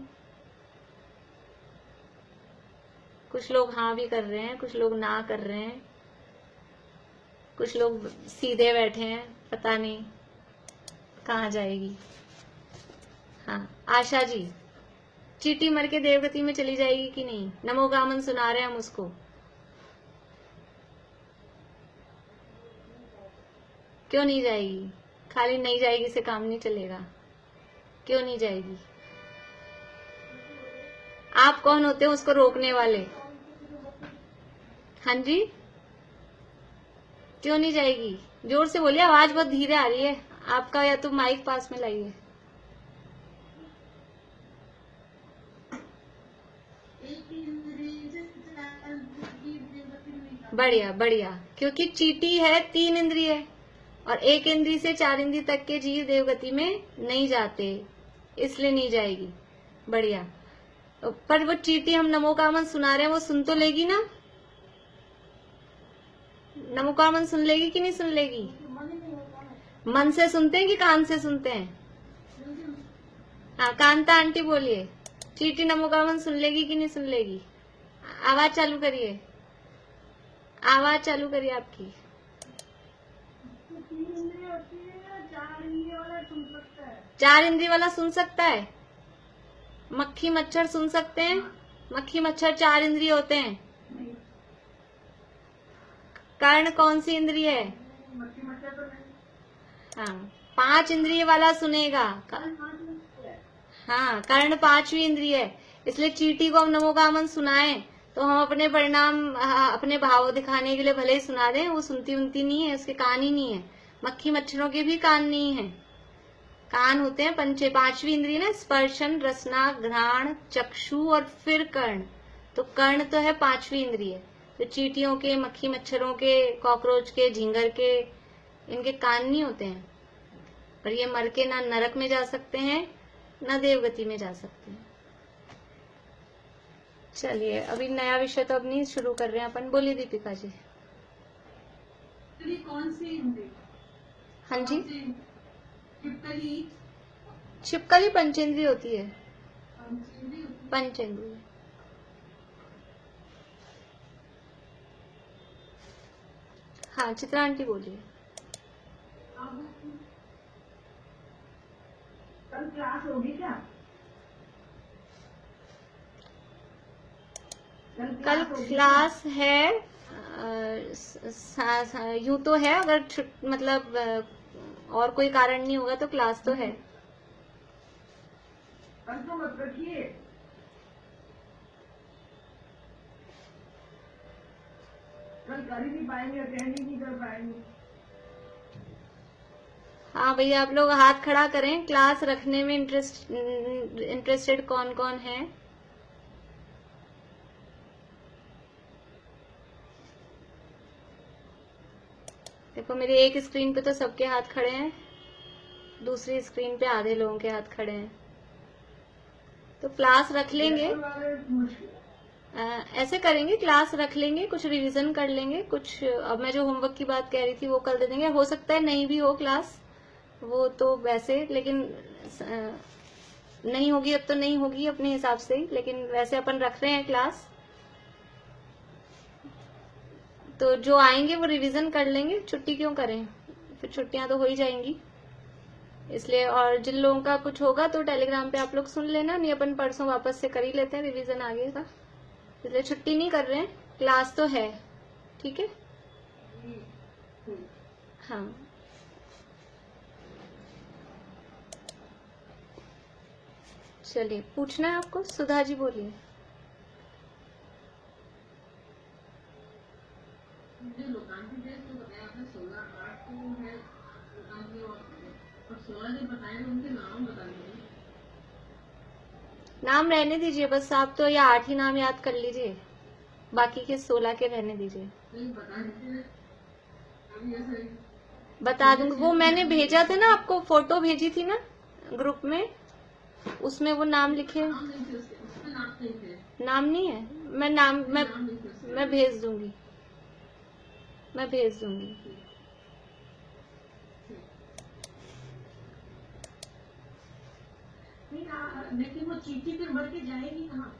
कुछ लोग हाँ भी कर रहे हैं, कुछ लोग ना कर रहे हैं, कुछ लोग सीधे बैठे हैं, पता नहीं कहाँ जाएगी। हाँ आशा जी, चींटी मर के देवगति में चली जाएगी कि नहीं? नमोगामन सुना रहे हैं हम उसको। क्यों नहीं जाएगी? खाली नहीं जाएगी से काम नहीं चलेगा। क्यों नहीं जाएगी? आप कौन होते हो उसको रोकने वाले? हाँ जी, क्यों नहीं जाएगी? जोर से बोलिए, आवाज बहुत धीरे आ रही है आपका, या तो माइक पास में लाइए। बढ़िया बढ़िया, क्योंकि चींटी है 3 इंद्रिय है, और 1 इंद्रिय से 4 इंद्रिय तक के जीव देवगति में नहीं जाते, इसलिए नहीं जाएगी। बढ़िया। पर वो चींटी हम नमोकामन सुना रहे हैं, वो सुन तो लेगी ना? नमोकामन सुन लेगी कि नहीं सुन लेगी? मन से सुनते हैं कि कान से सुनते हैं? हाँ कांता आंटी बोलिए, चींटी नमोकामन सुन लेगी कि नहीं सुन लेगी? आवाज चालू करिए, आवाज चालू करिए आपकी। 4 इंद्रिय वाला सुन सकता है? मक्खी मच्छर सुन सकते हैं? मक्खी मच्छर 4 इंद्रिय होते हैं। कर्ण कौन सी इंद्रिय है? हाँ 5 इंद्रिय वाला सुनेगा। हाँ कर्ण 5वीं इंद्रिय है, इसलिए चींटी को हम नमोगामन सुनाएं तो हम अपने परिणाम अपने भाव दिखाने के लिए भले ही सुना दें, वो सुनती उनती नहीं है, उसके कान ही नहीं है। मक्खी मच्छरों के भी कान नहीं है, कान होते हैं 5वीं इंद्रिय ना, स्पर्शन, रसना, घ्राण, चक्षु और फिर कर्ण। तो कर्ण तो है 5वीं इंद्रिय। तो चींटियों के, मक्खी मच्छरों के, कॉकरोच के, झींगर के, इनके कान नहीं होते हैं। पर ये मर के ना नरक में जा सकते हैं ना देवगति में जा सकते हैं। चलिए अभी नया विषय तो अब नहीं शुरू कर रहे हैं अपन। बोलिए दीपिका जी। कौन सी इंद्रिय? हाँ जी, छिपकली पंचेंद्रिय होती है। पंचेंद्रिय। हाँ चित्रा आंटी बोलिए। कल क्लास होगी क्या? कल क्लास है, यूं तो है, अगर मतलब और कोई कारण नहीं होगा तो क्लास तो है। कल तो मत रखिए। कल कर ही नहीं पाएंगे, अटेंड ही नहीं कर पाएंगे। हाँ भैया आप लोग हाथ खड़ा करें, क्लास रखने में इंटरेस्टेड कौन कौन है? देखो मेरी एक स्क्रीन पे तो सबके हाथ खड़े हैं, दूसरी स्क्रीन पे आधे लोगों के हाथ खड़े हैं। तो क्लास रख लेंगे, ऐसे करेंगे, क्लास रख लेंगे, कुछ रिवीजन कर लेंगे, कुछ अब मैं जो होमवर्क की बात कह रही थी वो कल दे देंगे। हो सकता है नहीं भी हो क्लास, वो तो वैसे, लेकिन नहीं होगी अब तो नहीं होगी अपने हिसाब से ही, लेकिन वैसे अपन रख रहे हैं क्लास, तो जो आएंगे वो रिवीजन कर लेंगे, छुट्टी क्यों करें, फिर छुट्टियां तो हो ही जाएंगी इसलिए। और जिन लोगों का कुछ होगा तो टेलीग्राम पे आप लोग सुन लेना, नहीं अपन परसों वापस से कर ही लेते हैं रिवीजन आगे का, इसलिए छुट्टी नहीं कर रहे हैं, क्लास तो है, ठीक है। हाँ चलिए, पूछना है आपको? सुधा जी बोलिए। जो लोकांती देश जो बताया आपने 16/8 को है लोकांती, और 16 जो बताए उनके नाम बता दीजिए। नाम रहने दीजिए बस, आप तो या 8 ही नाम याद कर लीजिए, बाकी के 16 के रहने दीजिए। नहीं बता दीजिए अभी ऐसे बता दूंगी, वो मैंने भेजा था ना आपको, फोटो भेजी थी ना ग्रुप में, उसमें वो नाम लिखे। नाम नहीं थे उसमें नाम नहीं थे। नाम नहीं है, मैं नाम नहीं थे उसमें। मैं भेज दूंगी, मैं भेज दूंगी। लेकिन वो चीटी फिर मर के जाएगी कहाँ?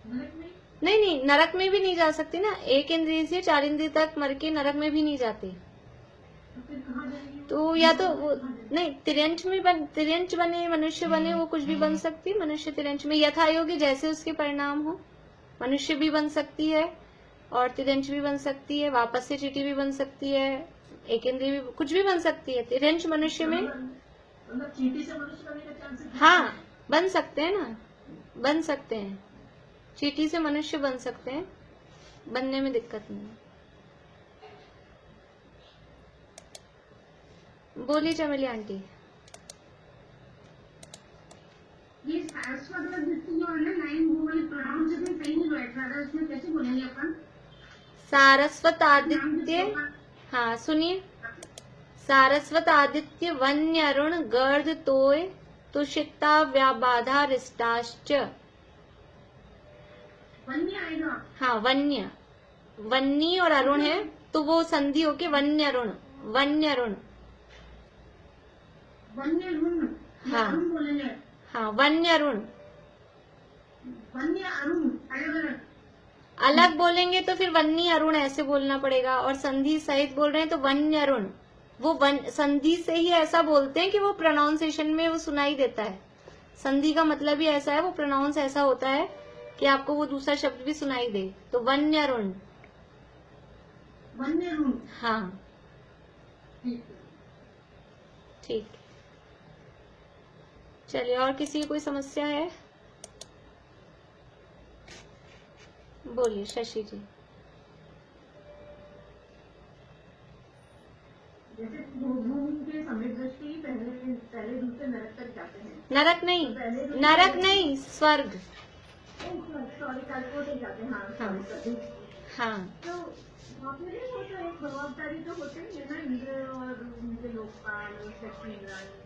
नरक में? नहीं, नरक में भी नहीं जा सकती ना, 1 इंद्रिय से 4 इंद्रिय तक मर के नरक में भी नहीं जाती, तो फिर कहाँ जाएगी? तो या तो वो नहीं, तिर्यंच में तिर्यंच बने, मनुष्य बने, वो कुछ भी बन सकती, मनुष्य तिर्यंच में यथा योगी जैसे उसके परिणाम हो, मनुष्य भी बन सकती है और तिर्यंच भी बन सकती है, वापस से चीटी भी बन सकती है, 1 इंद्रिय भी, कुछ भी बन सकती है तिर्यंच मनुष्य में। मतलब चीटी से मनुष्य बनने का चांस? हाँ बन सकते हैं ना, बन सकते हैं, चीटी से मनुष्य बन सकते हैं, बनने में दिक्कत नहीं है। बोलिए चमेली आंटी। ये सारस्वत और जिसकी जो है ना लाइन, वो वाली प्रोनाउंसिएशन सही नहीं बैठ रहा है, उसमें कैसे बोलेंगे अपन? सारस्वत आदित्य, हाँ सुनिए, सारस्वत आदित्य वन्य अरुण गर्द तोय तुषिता व्याबाधा रिष्टाश्च। वन्य आएगा। हाँ वन्य, वन्नी और अरुण है तो वो संधि होके वन्य अरुण, वन्य अरुण। वन्य अरुण, हाँ। अरुण बोलेंगे। हाँ वन्य अरुण, वन्य अरुण अलग अलग। अलग बोलेंगे तो फिर वन्नी अरुण ऐसे बोलना पड़ेगा, और संधि सहित बोल रहे हैं तो वन्य अरुण। वो संधि से ही ऐसा बोलते हैं कि वो प्रोनाउंसिएशन में वो सुनाई देता है, संधि का मतलब ही ऐसा है, वो प्रोनाउंस ऐसा होता है कि आपको वो दूसरा शब्द भी सुनाई दे, तो वन्य अरुण। वन्य अरुण। हाँ ठीक, चलिए, और किसी की कोई समस्या है? बोलिए शशि जी। जैसे भूमि के सम्यक दृष्टि पहले दूसरे नरक तक जाते हैं। नरक नहीं, नरक नहीं, स्वर्ग। सॉरी कल्पों तक जाते हैं। हाँ तो वहाँ पे नहीं होता, एक जवाबदारी तो होते ही है ना, इंद्र और उनके लोकपाल और लक्ष्मी इंद्राणी।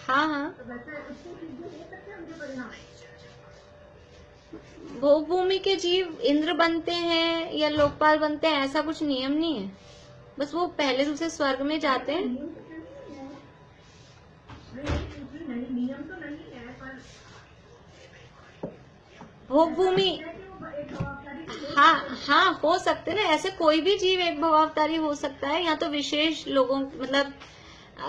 हाँ, तो वैसे उसको चीजें हो सकते हैं उनके परिणाम। भोग भूमि के जीव इंद्र बनते हैं या लोकपाल बनते हैं, ऐसा कुछ नियम नहीं है, बस वो पहले दूसरे स्वर्ग में जाते हैं। नियम तो नहीं है, पर भोग भूमि, हाँ हो सकते ना, ऐसे कोई भी जीव एक भवावतारी हो सकता है, या तो विशेष लोगों, मतलब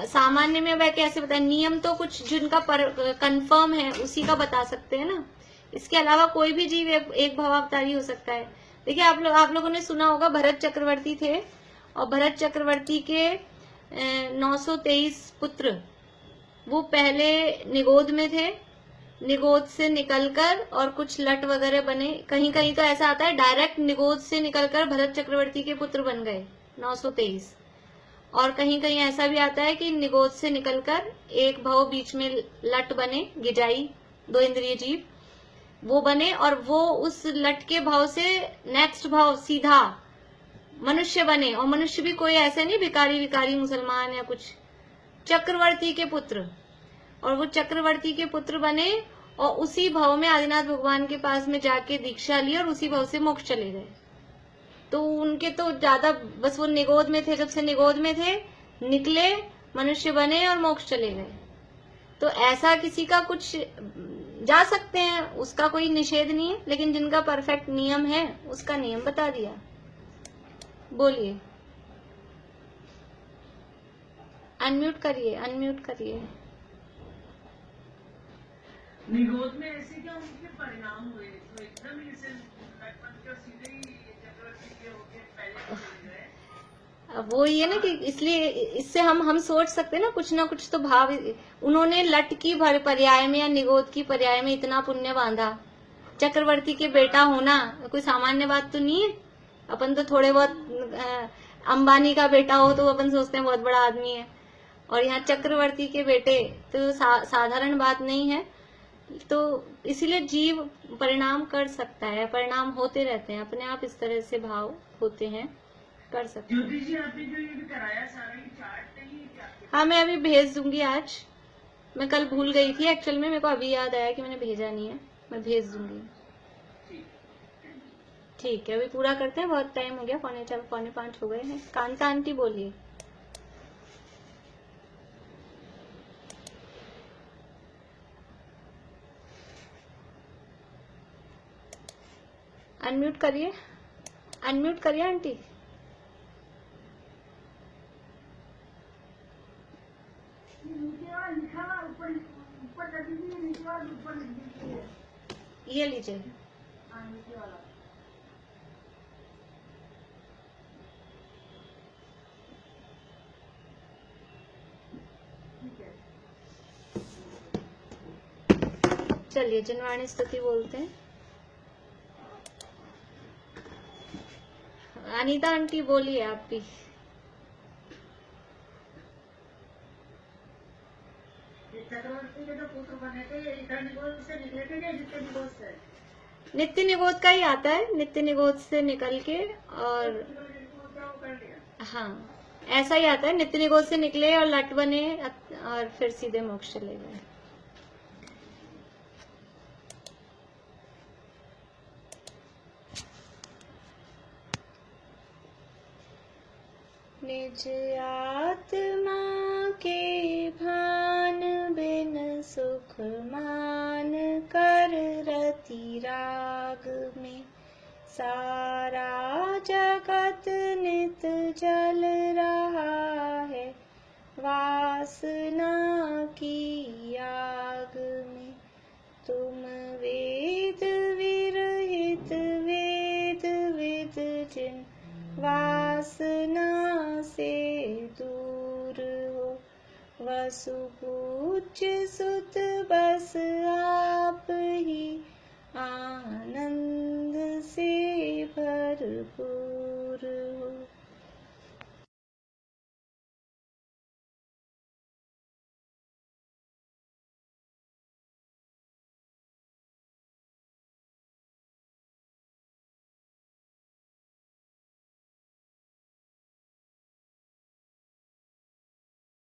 सामान्य में वह कैसे बताए, नियम तो कुछ जिनका कंफर्म है उसी का बता सकते हैं ना, इसके अलावा कोई भी जीव एक भवावतारी हो सकता है। देखिए आप लोगों ने सुना होगा भरत चक्रवर्ती थे, और भरत चक्रवर्ती के 923 पुत्र, वो पहले निगोद में थे, निगोद से निकलकर और कुछ लट वगैरह बने, कहीं कहीं तो ऐसा आता है डायरेक्ट निगोद से निकलकर भरत चक्रवर्ती के पुत्र बन गए 923, और कहीं कहीं ऐसा भी आता है कि निगोद से निकलकर एक भाव बीच में लट बने, गिजाई 2 इंद्रिय जीव वो बने, और वो उस लट के भाव से नेक्स्ट भाव सीधा मनुष्य बने, और मनुष्य भी कोई ऐसे नहीं भिकारी मुसलमान या कुछ, चक्रवर्ती के पुत्र, और वो चक्रवर्ती के पुत्र बने, और उसी भाव में आदिनाथ भगवान के पास में जाके दीक्षा ली, और उसी भाव से मोक्ष चले गए। तो उनके तो ज्यादा, बस वो निगोद में थे, जब से निगोद में थे निकले मनुष्य बने और मोक्ष चले गए। तो ऐसा किसी का कुछ जा सकते हैं, उसका कोई निषेध नहीं है, लेकिन जिनका परफेक्ट नियम है उसका नियम बता दिया। बोलिए, अनम्यूट करिए, अनम्यूट करिए। निगोद में ऐसे क्या उनके परिणाम हुए? तो एकदम ही इसे लटपट कर सीधे ही चक्रवर्ती के होके पहले चले गए। अब वो ये ना कि इसलिए इससे हम सोच सकते हैं ना कुछ तो भाव। उन्होंने लट की भर पर्याय में या निगोद की पर्याय में इतना पुण्य बांधा। चक्रवर्ती के बेटा होना कोई सामान्य बात तो नहीं है। अपन तो थोड़े बहुत अंबानी का बेटा हो तो अपन सोचते हैं बहुत बड़ा आदमी है, और यहाँ चक्रवर्ती के बेटे तो साधारण बात नहीं है। तो इसीलिए जीव परिणाम कर सकता है, परिणाम होते रहते हैं अपने आप, इस तरह से भाव होते हैं, कर सकते हैं। ज्योति जी, आपने जो ये कराया सारा ये चार्ट नहीं है क्या? हाँ, मैं अभी भेज दूंगी आज। मैं कल भूल गई थी एक्चुअल में, मेरे को अभी याद आया कि मैंने भेजा नहीं है, मैं भेज दूंगी। ठीक है, अभी पूरा करते हैं, बहुत टाइम हो गया, 4:45 4:45 हो गए हैं। कांता आंटी बोलिए। अनम्यूट करिए, अनम्यूट करिए आंटी। ये लीजिए। चलिए जनवाणी स्तुति बोलते हैं। अनीता आंटी बोलिए आप भी। चक्रवर्ती के जो पुत्र बने थे ये इधर निगोद से निकले थे या नित्य निगोद से? नित्य निगोद का ही आता है, नित्य निगोद से निकल के, और हाँ ऐसा ही आता है, नित्य निगोद से निकले और लट बने और फिर सीधे मोक्ष चले गए। निज आत्मा के भान बिन सुख मान कर रति राग में, सारा जगत नित जल रहा है वासना की आग में। तुम वेद विरहित वेद विद जिन वासना से दूर हो, वसुपूज्य सुत बस आप ही आनंद से भरपूर